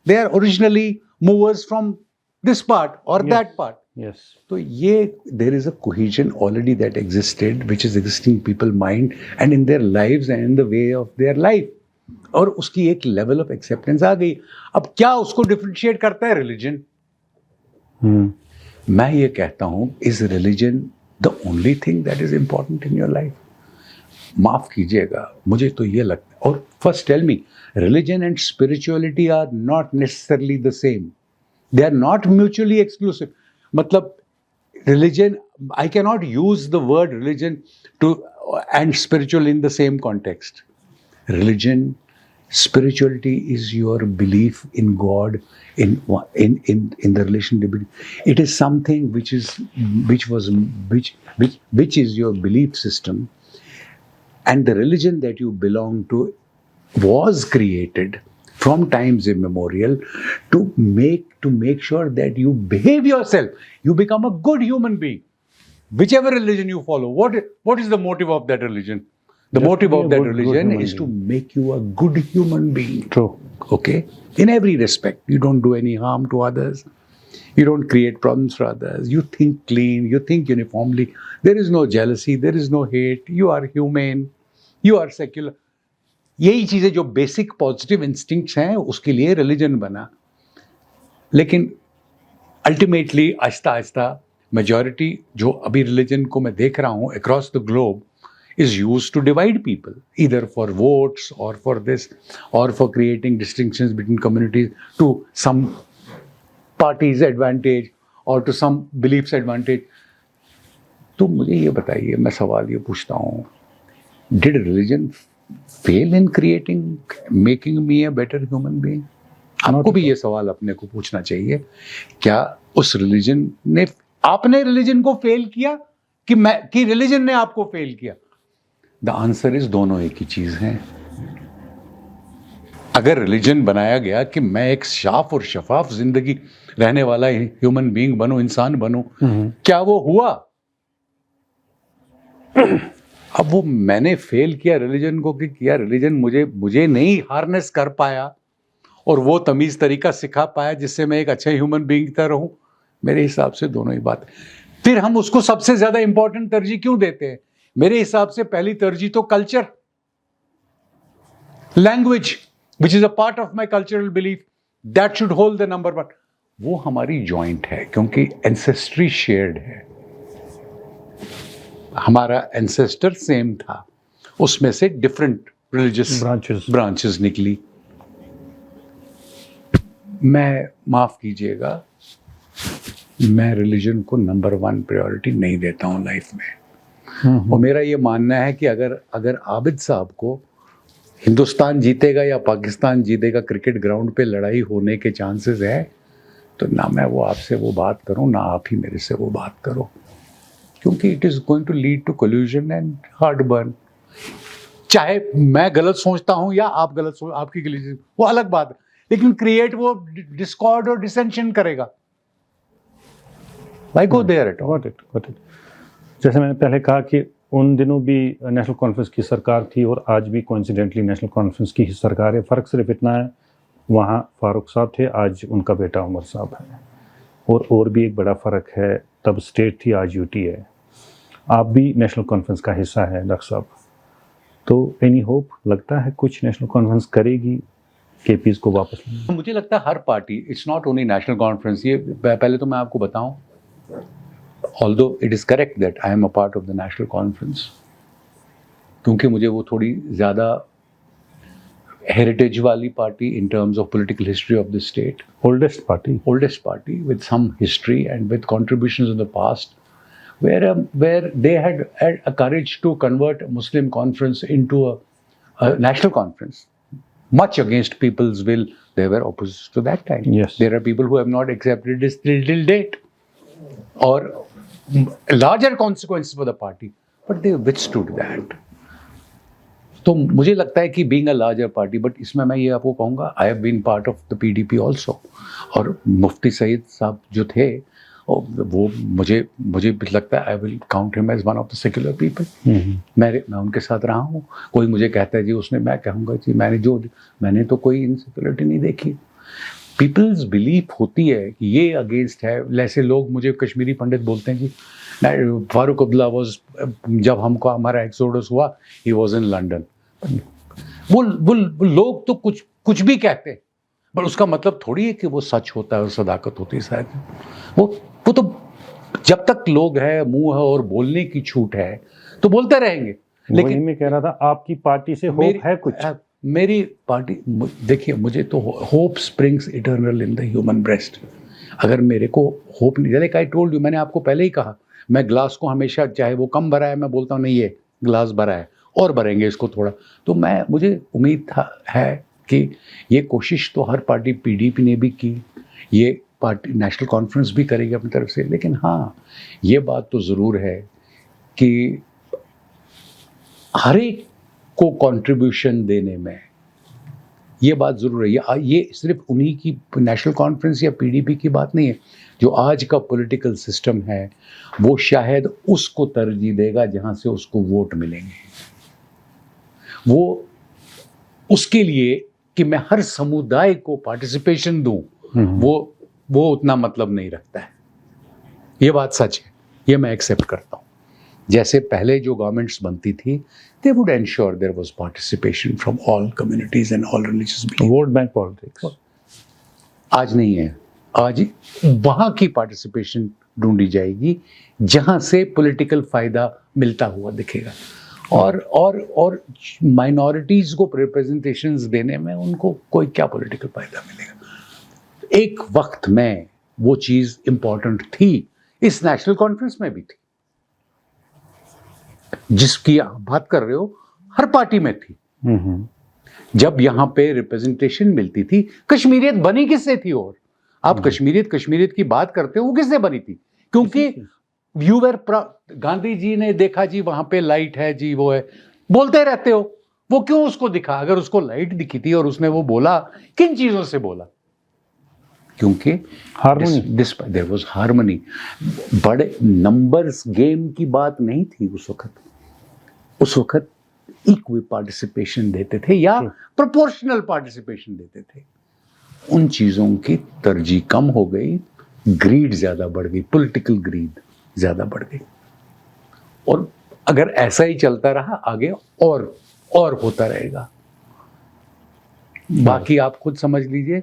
They are originally movers from this part or that part. Yes. तो ये there is a cohesion already that existed, which is existing in people's mind and in their lives and in the way of their life. और उसकी एक level of acceptance आ गई। अब क्या उसको differentiate करता है? Religion. मैं ये कहता हूँ, is religion the only thing that is important in your life? माफ कीजिएगा, मुझे तो ये लगता है। और first tell me, religion and spirituality are not necessarily the same. They are not mutually exclusive. मतलब religion, I cannot use the word religion to and spiritual in the same context. Religion, spirituality is your belief in God, in the relation to. It is something which is your belief system, and the religion that you belong to was created from times immemorial to make sure that you behave yourself, you become a good human being. Whichever religion you follow, what is the motive of that religion? The motive of that religion is to make you a good human being. True. Okay? In every respect. You don't do any harm to others. You don't create problems for others. You think clean. You think uniformly. There is no jealousy. There is no hate. You are humane. You are secular. यही चीज़ें जो बेसिक पॉजिटिव इंस्टिंक्ट्स हैं, उसके लिए रिलीजन बना। लेकिन अल्टीमेटली आहिस्ता आहिस्ता मेजॉरिटी जो अभी रिलीजन को मैं देख रहा हूँ across the globe is used to divide people, either for votes or for this, or for creating distinctions between communities to some party's advantage or to some belief's advantage. तो मुझे ये बताइए, मैं सवाल ये पूछता हूँ, did religion fail in making me a better human being? आपको भी ये सवाल अपने को पूछना चाहिए, क्या उस रिलीजन ने, आपने रिलीजन को फेल किया कि रिलीजन ने आपको फेल किया? द आंसर इज दोनों एक ही चीज हैं। अगर रिलीजन बनाया गया कि मैं एक साफ और शफाफ जिंदगी रहने वाला ह्यूमन बीइंग बनूं, इंसान बनूं, क्या वो हुआ? अब वो मैंने फेल किया रिलीजन को कि किया रिलीजन मुझे नहीं हार्नेस कर पाया और वो तमीज तरीका सिखा पाया जिससे मैं एक अच्छा ह्यूमन बीइंग की तरह रहूं। मेरे हिसाब से दोनों ही बात। फिर हम उसको सबसे ज्यादा इंपॉर्टेंट तरजीह क्यों देते हैं? मेरे हिसाब से पहली तरजीह तो culture, language which is a part of my cultural belief, that should hold the number one. वो हमारी जॉइंट है क्योंकि एंसेस्ट्री शेयर्ड है। हमारा एंसेस्टर सेम था, उसमें से डिफरेंट रिलीजियस ब्रांचेस निकली। मैं माफ कीजिएगा, मैं रिलीजन को नंबर वन प्रायोरिटी नहीं देता हूं लाइफ में। और मेरा ये मानना है कि अगर आबिद साहब को हिंदुस्तान जीतेगा या पाकिस्तान जीतेगा क्रिकेट ग्राउंड पे लड़ाई होने के चांसेस है, तो ना मैं वो आपसे वो बात करूं, ना आप ही मेरे से वो बात करो, क्योंकि it is going to lead to collusion and heartburn. चाहे मैं गलत सोचता हूं या आप गलत सोच, आपकी गलत, वो अलग बात है, लेकिन क्रिएट वो डिस्कॉर्ड और डिसेंशन करेगा। Why go there at all? Got it. जैसे मैंने पहले कहा कि उन दिनों भी नेशनल कॉन्फ्रेंस की सरकार थी और आज भी कोइंसिडेंटली नेशनल कॉन्फ्रेंस की ही सरकार है। फ़र्क सिर्फ इतना है, वहाँ फारूक साहब थे, आज उनका बेटा उमर साहब है। और भी एक बड़ा फ़र्क है, तब स्टेट थी, आज यूटी है। आप भी नेशनल कॉन्फ्रेंस का हिस्सा है डॉक्टर साहब, तो एनी होप, लगता है कुछ नेशनल कॉन्फ्रेंस करेगी केपीज़ को वापस लेने? मुझे लगता है हर party, it's not only National Conference, ये पहले तो मैं आपको बताऊं, although it is correct that I am a part of the National Conference, क्योंकि मुझे वो थोड़ी ज़्यादा हेरिटेज वाली party in terms of political history of the state, oldest party with some history and with contributions in the past, where they had a courage to convert a Muslim conference into a national conference, much against people's will. They were opposed to that time. Yes. There are people who have not accepted this till date, or larger consequences for the party, but they withstood that. तो मुझे लगता है कि being a larger party, but इसमें मैं ये आपको कहूँगा, I have been part of the PDP also, और मुफ्ती सईद साहब जो थे, और वो मुझे लगता है I will count him as one of the secular people. मैं उनके साथ रहा हूँ। कोई मुझे कहता है जी उसने, मैं कहूँगा जी मैंने तो कोई इनसिक्योरिटी नहीं देखी। पीपल्स बिलीफ होती है कि ये अगेंस्ट है। ऐसे लोग मुझे कश्मीरी पंडित बोलते हैं जी, फारूक अब्दुल्ला वाज, जब हमको हमारा एक्सोडस हुआ, ही वाज इन लंदन। वो लोग तो कुछ भी कहते हैं, पर उसका मतलब थोड़ी है कि वो सच होता है और सदाकत होती है। शायद वो तो जब तक लोग है, मुंह है और बोलने की छूट है तो बोलते रहेंगे। लेकिन मैं कह रहा था, आपकी पार्टी से होप है कुछ? मेरी पार्टी, देखिए, मुझे तो hope springs eternal in the human breast. अगर मेरे को होप नहीं, लाइक आई टोल्ड यू, मैंने आपको पहले ही कहा, मैं ग्लास को हमेशा, चाहे वो कम भरा है, मैं बोलता हूँ नहीं ये ग्लास भरा है और भरेंगे इसको थोड़ा। तो मुझे उम्मीद है कि ये कोशिश तो हर पार्टी, पीडीपी ने भी की, ये पार्टी नेशनल कॉन्फ्रेंस भी करेगी अपनी तरफ से। लेकिन हाँ, ये बात तो ज़रूर है कि हर एक को कंट्रीब्यूशन देने में, ये बात ज़रूर है। ये सिर्फ उन्हीं की नेशनल कॉन्फ्रेंस या पीडीपी की बात नहीं है। जो आज का पॉलिटिकल सिस्टम है, वो शायद उसको तरजीह देगा जहाँ से उसको वोट मिलेंगे। वो उसके लिए कि मैं हर समुदाय को पार्टिसिपेशन दूं, वो उतना मतलब नहीं रखता है। ये बात सच है, ये मैं एक्सेप्ट करता हूँ। जैसे पहले जो गवर्नमेंट्स बनती थी, they would ensure there was participation from all communities and all religious belief. Vote bank politics आज नहीं है। आज वहाँ की पार्टिसिपेशन ढूंढी जाएगी जहाँ से पॉलिटिकल फायदा मिलता हुआ दिखेगा, और माइनॉरिटीज़ को रिप्रेजेंटेशंस देने में उनको कोई क्या पॉलिटिकल फायदा मिलेगा। एक वक्त में वो चीज़ इम्पॉर्टेंट थी, इस नेशनल कॉन्फ्रेंस में भी थी, जिसकी आप बात कर रहे हो, हर पार्टी में थी। जब यहाँ पे रिप्रेजेंटेशन मिलती थी, कश्मीरियत बनी किससे थी? और आप कश्मीरियत की बात करते हो, वो किससे बनी थी? क्योंकि गांधी जी ने देखा जी वहां पे लाइट है जी, वो है, बोलते रहते हो, वो क्यों उसको दिखा? अगर उसको लाइट दिखी थी और उसने वो बोला, किन चीजों से बोला? क्योंकि हार्मनी, देयर वाज हार्मनी। बड़े नंबर्स गेम की बात नहीं थी उस वक्त इक्वल पार्टिसिपेशन देते थे या प्रोपोर्शनल पार्टिसिपेशन देते थे। उन चीजों की तरजीह कम हो गई, ग्रीड ज्यादा बढ़ गई, पॉलिटिकल ग्रीड ज्यादा बढ़ गई। और अगर ऐसा ही चलता रहा आगे, और होता रहेगा। बाकी आप खुद समझ लीजिए।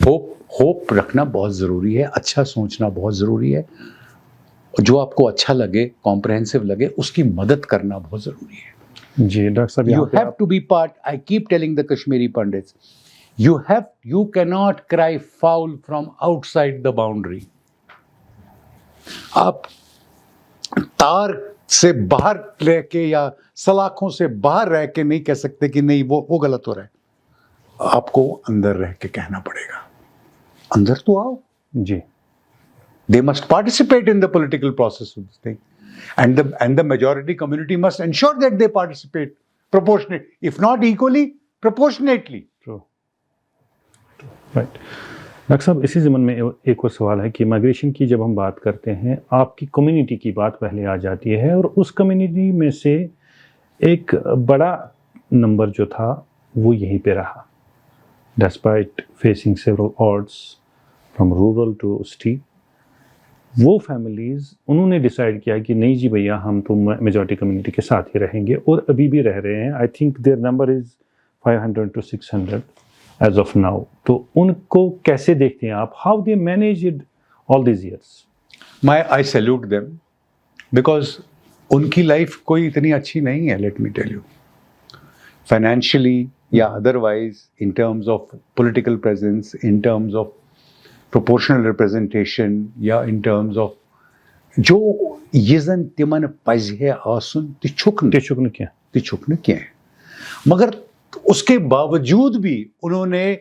होप रखना बहुत जरूरी है, अच्छा सोचना बहुत जरूरी है, जो आपको अच्छा लगे, कॉम्प्रहेंसिव लगे, उसकी मदद करना बहुत जरूरी है। जी डॉक्टर साहब, you have to be part. I keep telling the Kashmiri Pandits, you cannot cry foul from outside the boundary. आप तार से बाहर रह के या सलाखों से बाहर रह के नहीं कह सकते कि नहीं वो गलत हो रहा है। आपको अंदर रह के कहना पड़ेगा, अंदर तो आओ जी। They must participate in the political process of this thing, and the majority community must ensure that they participate proportionately, if not equally, proportionately. True, right. Doctor साहब, इसी ज़मन में एक और सवाल है कि माइग्रेशन की जब हम बात करते हैं, आपकी कम्युनिटी की बात पहले आ जाती है, और उस कम्युनिटी में से एक बड़ा नंबर जो था वो यहीं पे रहा, despite facing several odds from rural to city. वो फैमिलीज़ उन्होंने डिसाइड किया कि नहीं जी भैया, हम तो मेजॉरिटी कम्युनिटी के साथ ही रहेंगे, और अभी भी रह रहे हैं। I think their number is 500 to 600 as of now. तो उनको कैसे देखते हैं आप? How they managed all these years? I salute them, because उनकी लाइफ कोई इतनी अच्छी नहीं है, let me tell you, financially या otherwise, in terms of political presence, in terms of proportional representation, या in terms of जो यिजन तिमन पज़े आसुन तिछुक क्या है, मगर उसके बावजूद भी उन्होंने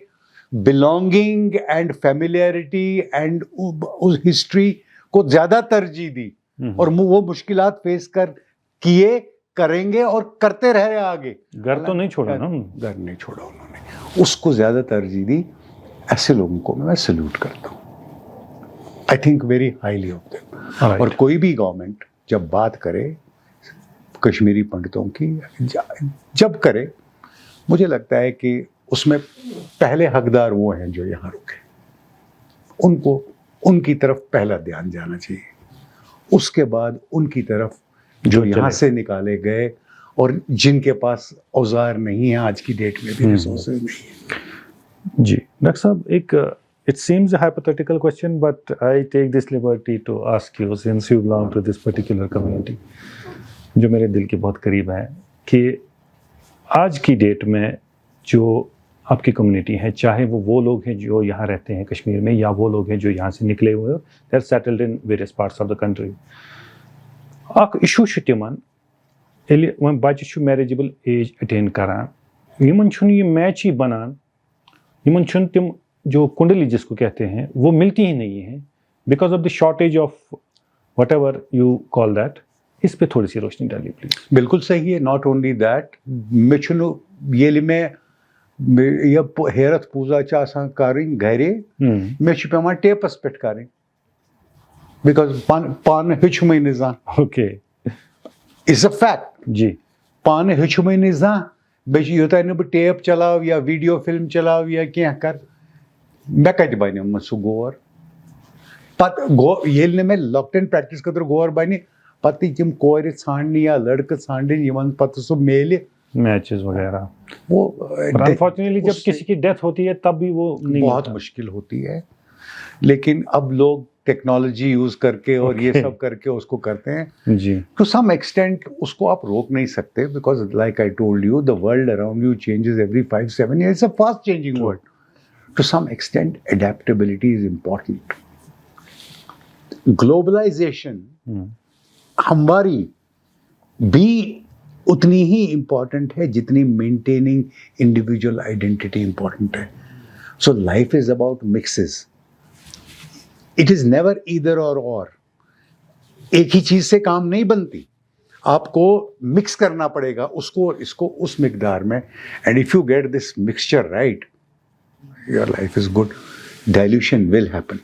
बिलोंगिंग एंड फेमिलियरिटी एंड उस हिस्ट्री को ज्यादा तरजीह दी, और वो मुश्किलात फेस किए, करेंगे और करते रहे आगे। घर तो नहीं छोड़ा ना, घर नहीं छोड़ा उन्होंने, उसको ज्यादा तरजीह दी। ऐसे लोगों को मैं सल्यूट करता हूँ। I think very highly of them. और कोई भी गवर्नमेंट जब बात करे कश्मीरी पंडितों की, जब करे, मुझे लगता है कि उसमें पहले हकदार वो हैं जो यहाँ रुके, उनको उनकी तरफ पहला ध्यान जाना चाहिए, उसके बाद उनकी तरफ जो यहाँ से निकाले गए और जिनके पास औजार नहीं है, आज की डेट में भी रिसोर्सेज नहीं है। जी डॉक्टर साहब, एक it seems a hypothetical question, but I take this liberty to ask you, since you belong to this particular community, जो मेरे दिल के बहुत करीब है, कि आज की डेट में जो आपकी कम्युनिटी है, चाहे वो लोग हैं जो यहाँ रहते हैं कश्मीर में, या वो लोग हैं जो यहाँ से निकले हुए हैं, they are settled in various parts of the country, अक इशू छ तिमन एलि वह बच्चे छ मैरिजेबल एज अटेन करान, यमन छुन ये मैच ही बनान, यमन छुन तिम जो कुंडली जिसको कहते हैं वो मिलती ही नहीं है, because of the shortage of what ever you call that. इस पे थोड़ी सी रोशनी डालिए प्लीज। बिल्कुल सही है। नॉट ओनली दैट, मिछनु ये में ये हेरत पूजा चासा करें घरे, मे पेवान टेपस पे करें, बिकॉज पान हेचुमे निजा। ओके, इज अ फैक्ट जी, पान हेचुमे निजा, बे योता न टेप चलाव या वीडियो फिल्म चलाव या क्या कर, मैं कत बन सह गोर पे ये मैं लॉकडाउन प्रैक्टिस खतर गोर बन पे तम कोर ांडन या लड़क ांडन पे सह मेल मैचेस वगैरह। वो अनफॉर्चुनेटली जब किसी की डेथ होती है तब भी वो नहीं बहुत मुश्किल होती है, लेकिन अब लोग टेक्नोलॉजी यूज करके और ये सब करके उसको करते हैं जी। टू सम एक्सटेंट उसको आप रोक नहीं सकते, because like I told you, the world around you changes every 5-7 years, it's a fast changing world. To some extent, adaptability is important. Globalization हमारी भी उतनी ही important है जितनी maintaining individual identity important है। So life is about mixes. It is never either or. एक ही चीज से काम नहीं बनती, आपको मिक्स करना पड़ेगा उसको इसको उस मिकदार में, and if you get this mixture right, your life is good. Dilution will happen.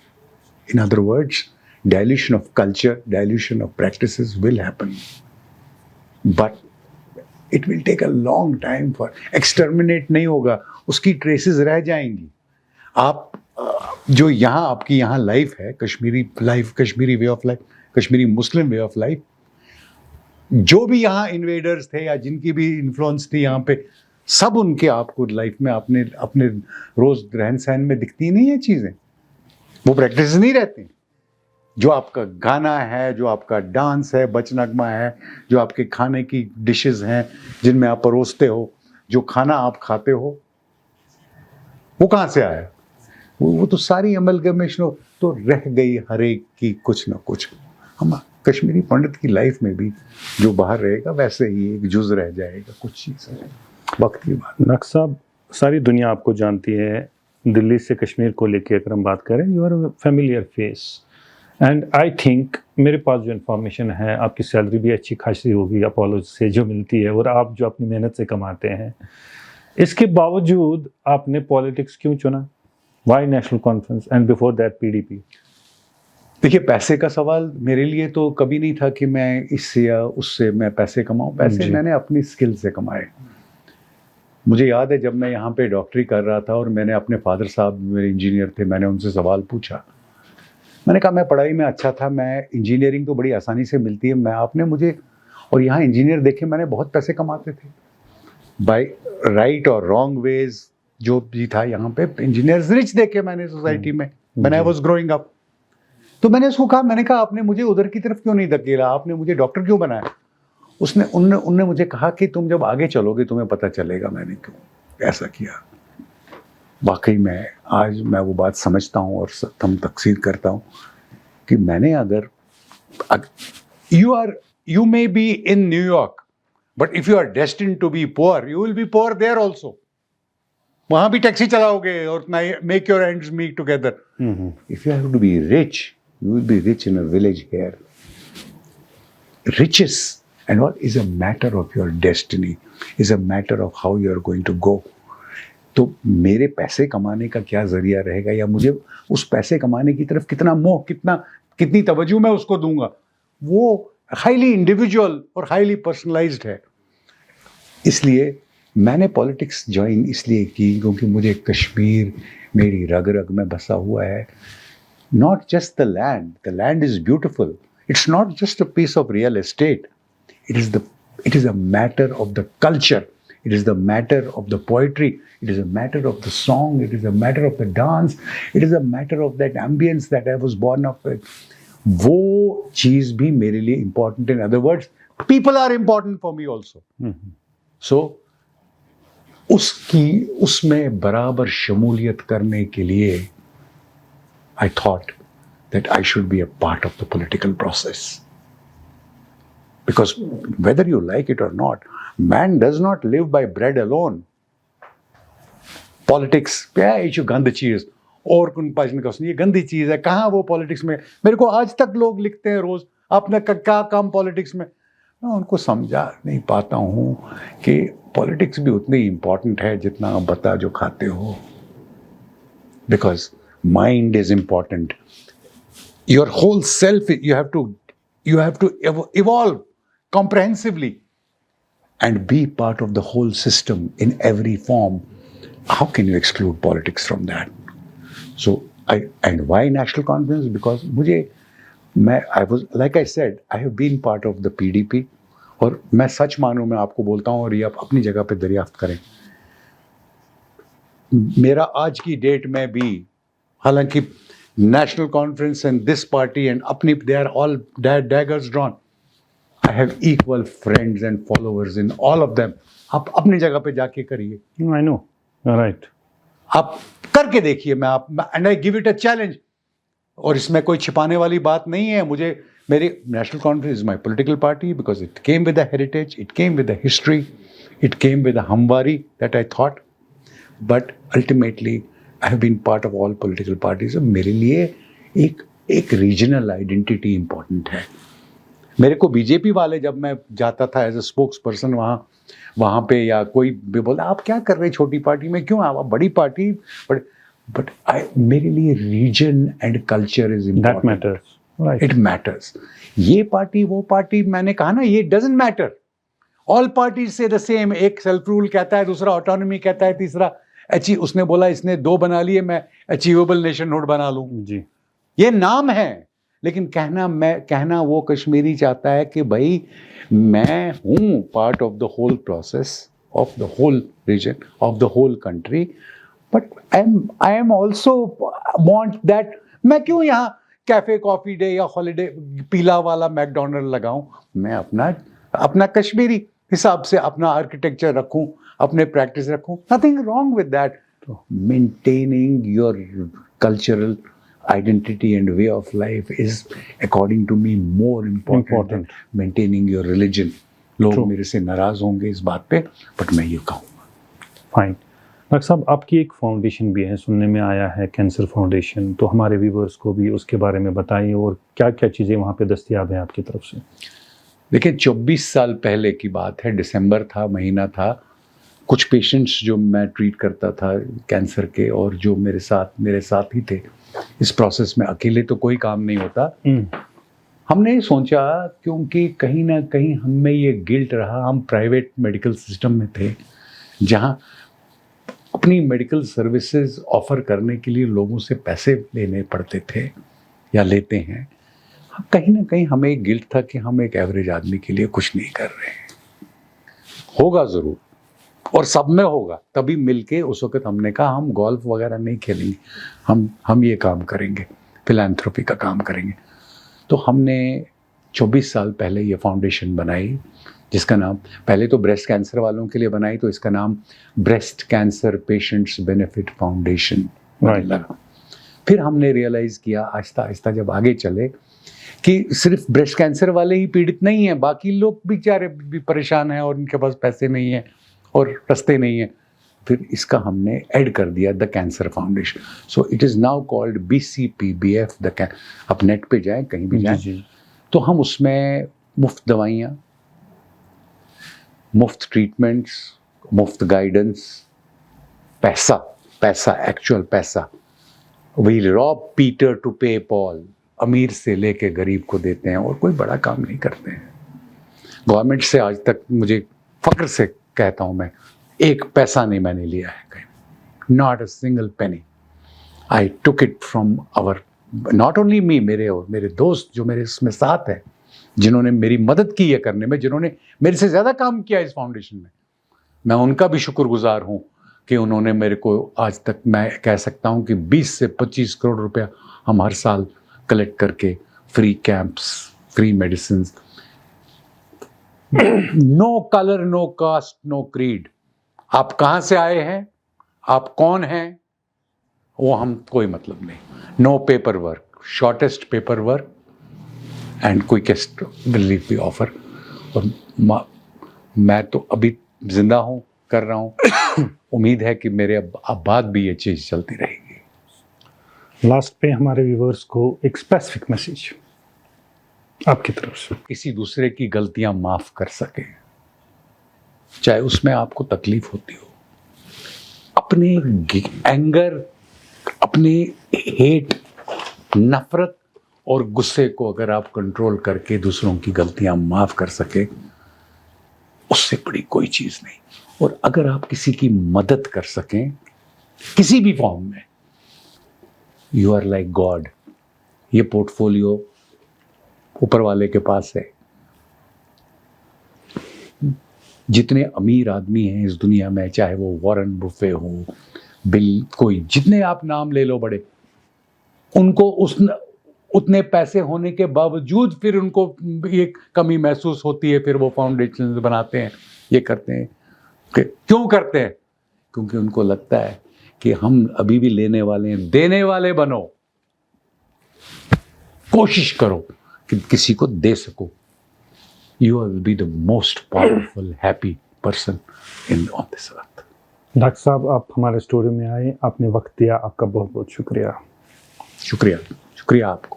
In other words, dilution of culture, dilution of practices will happen. But it will take a long time for exterminate नहीं होगा, उसकी traces रह जाएंगी। आप जो यहाँ आपकी यहाँ लाइफ है, Kashmiri life, Kashmiri way of life, Kashmiri Muslim way of life, जो भी यहाँ इन्वेडर्स थे या जिनकी भी इन्फ्लुएंस थी यहाँ पे, सब उनके आपको लाइफ में अपने अपने रोज रहन सहन में दिखती नहीं है चीजें, वो प्रैक्टिस नहीं रहती। जो आपका गाना है, जो आपका डांस है, बचनगमा है, जो आपके खाने की डिशेस हैं जिनमें आप परोसते हो, जो खाना आप खाते हो, वो कहाँ से आया? वो तो सारी अमलगमेशन तो रह गई हर एक की कुछ ना कुछ। हम कश्मीरी पंडित की लाइफ में भी जो बाहर रहेगा वैसे ही एक जुज रह जाएगा, कुछ चीज़ है, वक्त की बात। नक्श साहब, सारी दुनिया आपको जानती है। दिल्ली से कश्मीर को लेके अगर हम बात करें, you are familiar face and I think मेरे पास जो इन्फॉर्मेशन है, आपकी सैलरी भी अच्छी खासी होगी अपोलो से जो मिलती है, और आप जो अपनी मेहनत से कमाते हैं, इसके बावजूद आपने पॉलिटिक्स क्यों चुना? Why National Conference and before that PDP? देखिए, पैसे का सवाल मेरे लिए तो कभी नहीं था कि मैं इससे या उससे मैं पैसे कमाऊं। पैसे मैंने अपनी स्किल से कमाए। मुझे याद है जब मैं यहाँ पे डॉक्टरी कर रहा था और मैंने अपने फादर साहब मेरे इंजीनियर थे, मैंने उनसे सवाल पूछा। मैंने कहा मैं पढ़ाई में अच्छा था, मैं इंजीनियरिंग तो बड़ी आसानी से मिलती है, मैं आपने मुझे, और यहाँ इंजीनियर देखे मैंने बहुत पैसे कमाते थे बाय राइट और रॉन्ग वेज, जो भी था यहाँ पे इंजीनियर्स रिच देखे मैंने सोसाइटी में when I was growing up. तो मैंने उसको कहा, मैंने कहा आपने मुझे उधर की तरफ क्यों नहीं धकेला, आपने मुझे डॉक्टर क्यों बनाया? उनने मुझे कहा कि तुम जब आगे चलोगे तुम्हें पता चलेगा मैंने क्यों ऐसा किया। वाकई में आज मैं वो बात समझता हूँ और थम तकसीर करता हूँ कि मैंने अगर you may be in New York but if you are destined to be poor you will be poor there also. वहां भी टैक्सी चलाओगे और make your ends meet together. If you have to be rich you will be rich in a village here. Riches and all is a matter of your destiny, is a matter of how you are going to go. तो मेरे पैसे कमाने का क्या जरिया रहेगा, या मुझे उस पैसे कमाने की तरफ कितना मोह, कितनी तवज्जो मैं उसको दूंगा, वो हाईली इंडिविजुअल और हाईली पर्सनलाइज्ड है। इसलिए मैंने पॉलिटिक्स ज्वाइन इसलिए की क्योंकि मुझे कश्मीर मेरी रग रग में बसा हुआ है। Not just the land is beautiful. It's not just a piece of real estate. It is a matter of the culture. It is the matter of the poetry. It is a matter of the song. It is a matter of the dance. It is a matter of that ambience that I was born up with. वो चीज भी मेरे लिए important. In other words, people are important for me also. So उसमें बराबर शमूलियत करने के लिए I thought that I should be a part of the political process. Because whether you like it or not, man does not live by bread alone. Politics, ये गंदी चीज, और कौन पाजन का ये गंदी चीज है, कहाँ वो पॉलिटिक्स में? मेरे को आज तक लोग लिखते हैं रोज, आपने क्या काम पॉलिटिक्स में? मैं उनको समझा नहीं पाता हूँ कि पॉलिटिक्स भी उतनी इंपॉर्टेंट है जितना आप बता जो खाते हो। Because mind is important. Your whole self, you have to evolve comprehensively and be part of the whole system in every form. How can you exclude politics from that? So and why national conference? Because I was, like I said, I have been part of the PDP, और मैं सच मानूं, मैं आपको बोलता हूं, और ये आप अपनी जगह पे दरियाफ्त करें, मेरा आज की डेट में भी, हालांकि National Conference and this party and Apni they are all daggers drawn, I have equal friends and followers in all of them. आप अपनी जगह पे जाके करिए। आई नो, राइट, आप करके देखिए। And I give it a challenge, और इसमें कोई छिपाने वाली बात नहीं है। मुझे मेरी National Conference is my political party because it came with the heritage, it came with the history, it came with the hamwari that I thought, but ultimately I have been part of all political parties. मेरे लिए एक रीजनल आइडेंटिटी इंपॉर्टेंट है। मेरे को बीजेपी वाले, जब मैं जाता था एज अ स्पोक्स पर्सन वहाँ पे, या कोई भी बोला आप क्या कर रहे छोटी पार्टी में, क्यों आप बड़ी पार्टी, बट मेरे लिए reason and culture is important, it matters. ये पार्टी वो पार्टी, मैंने कहा ना, ये doesn't matter. All parties say the same, एक सेल्फ रूल कहता है, दूसरा ऑटोनॉमी कहता है, तीसरा उसने बोला इसने 2 बना लिए, मैं अचीवेबल नेशनहुड बना लूं जी। ये नाम है, लेकिन कहना वो कश्मीरी चाहता है कि भाई मैं हूं part of the whole process of the whole region of the whole country, but I am also want that. मैं क्यों यहाँ कैफे कॉफी डे या हॉलीडे पीला वाला मैकडोनल्ड लगाऊं? मैं अपना कश्मीरी हिसाब से अपना आर्किटेक्चर रखूं, अपने प्रैक्टिस रखूं, nothing wrong with that. Maintaining your cultural identity and way of life is, according to me, more important than maintaining your religion. लोग True. मेरे से नाराज होंगे इस बात पे, बट मैं ये कहूँगा। फाइन। डॉक्टर साहब, आपकी एक फाउंडेशन भी है, सुनने में आया है, कैंसर फाउंडेशन, तो हमारे व्यूवर्स को भी उसके बारे में बताइए और क्या क्या चीज़ें वहाँ पे दस्तयाब हैं आपकी तरफ से। देखिए 24 साल पहले की बात है, दिसंबर था, महीना था। कुछ पेशेंट्स जो मैं ट्रीट करता था कैंसर के, और जो मेरे साथ ही थे इस प्रोसेस में, अकेले तो कोई काम नहीं होता। हमने सोचा, क्योंकि कहीं ना कहीं हमें ये गिल्ट रहा, हम प्राइवेट मेडिकल सिस्टम में थे जहाँ अपनी मेडिकल सर्विसेज ऑफर करने के लिए लोगों से पैसे लेने पड़ते थे या लेते हैं। कहीं ना कहीं हमें एक गिल्ट था कि हम एक एवरेज आदमी के लिए कुछ नहीं कर रहे हैं। होगा ज़रूर, और सब में होगा। तभी मिलके उस वक्त हमने कहा हम गोल्फ वगैरह नहीं खेलेंगे, हम ये काम करेंगे, फिलैंथ्रोपी का काम करेंगे। तो हमने 24 साल पहले ये फाउंडेशन बनाई, जिसका नाम, पहले तो ब्रेस्ट कैंसर वालों के लिए बनाई, तो इसका नाम breast cancer patients benefit foundation लगा। फिर हमने रियलाइज़ किया आहिस्ता आहिस्ता जब आगे चले कि सिर्फ ब्रेस्ट कैंसर वाले ही पीड़ित नहीं हैं, बाकी लोग बेचारे भी परेशान हैं और उनके पास पैसे नहीं हैं और रास्ते नहीं हैं। फिर इसका हमने ऐड कर दिया the cancer foundation. So it is now called BCPBF। आप नेट पे जाएं, कहीं भी जाएं, तो हम उसमें मुफ्त दवाइयाँ, मुफ्त ट्रीटमेंट्स, मुफ्त गाइडेंस, पैसा एक्चुअल पैसा, वी रॉब पीटर टू पे पॉल, अमीर से लेके गरीब को देते हैं और कोई बड़ा काम नहीं करते हैं। गवर्नमेंट से आज तक, मुझे फक्र से कहता हूँ मैं, एक पैसा नहीं मैंने लिया है कहीं, not a single penny. I took it from our, not only me, मेरे दोस्त जो मेरे इसमें साथ हैं, जिन्होंने मेरी मदद की है करने में, जिन्होंने मेरे से ज़्यादा काम किया इस फाउंडेशन में, मैं उनका भी शुक्रगुजार हूँ कि उन्होंने मेरे को आज तक, मैं कह सकता हूँ कि 20 से 25 करोड़ रुपया हम हर साल कलेक्ट करके, free camps, free medicine, no colour, no caste, no creed. आप कहाँ से आए हैं, आप कौन हैं, वो हम कोई मतलब नहीं। No paper work, shortest paper work and quickest relief we offer. और मैं तो अभी जिंदा हूँ, कर रहा हूँ। उम्मीद है कि मेरे अब बाद भी ये चीज़ चलती रहेगी। लास्ट पे हमारे व्यूवर्स को एक स्पेसिफिक मैसेज आपकी तरफ से। किसी दूसरे की गलतियां माफ कर सके, चाहे उसमें आपको तकलीफ होती हो। अपने एंगर, अपने हेट, नफरत और गुस्से को अगर आप कंट्रोल करके दूसरों की गलतियां माफ कर सके, उससे बड़ी कोई चीज नहीं। और अगर आप किसी की मदद कर सकें किसी भी फॉर्म में, यू आर लाइक गॉड। ये पोर्टफोलियो ऊपर वाले के पास है। जितने अमीर आदमी हैं इस दुनिया में, चाहे वो वॉरेन बुफे हो, बिल, कोई, जितने आप नाम ले लो बड़े, उनको उतने पैसे होने के बावजूद फिर उनको ये कमी महसूस होती है। फिर वो फाउंडेशन बनाते हैं, ये करते हैं। क्यों करते हैं? क्योंकि उनको लगता है कि हम अभी भी लेने वाले हैं। देने वाले बनो, कोशिश करो कि किसी को दे सको। You will be the most powerful, happy person on this earth. Doctor साहब, आप हमारे स्टूडियो में आए, आपने वक्त दिया, आपका बहुत बहुत शुक्रिया। शुक्रिया आपको।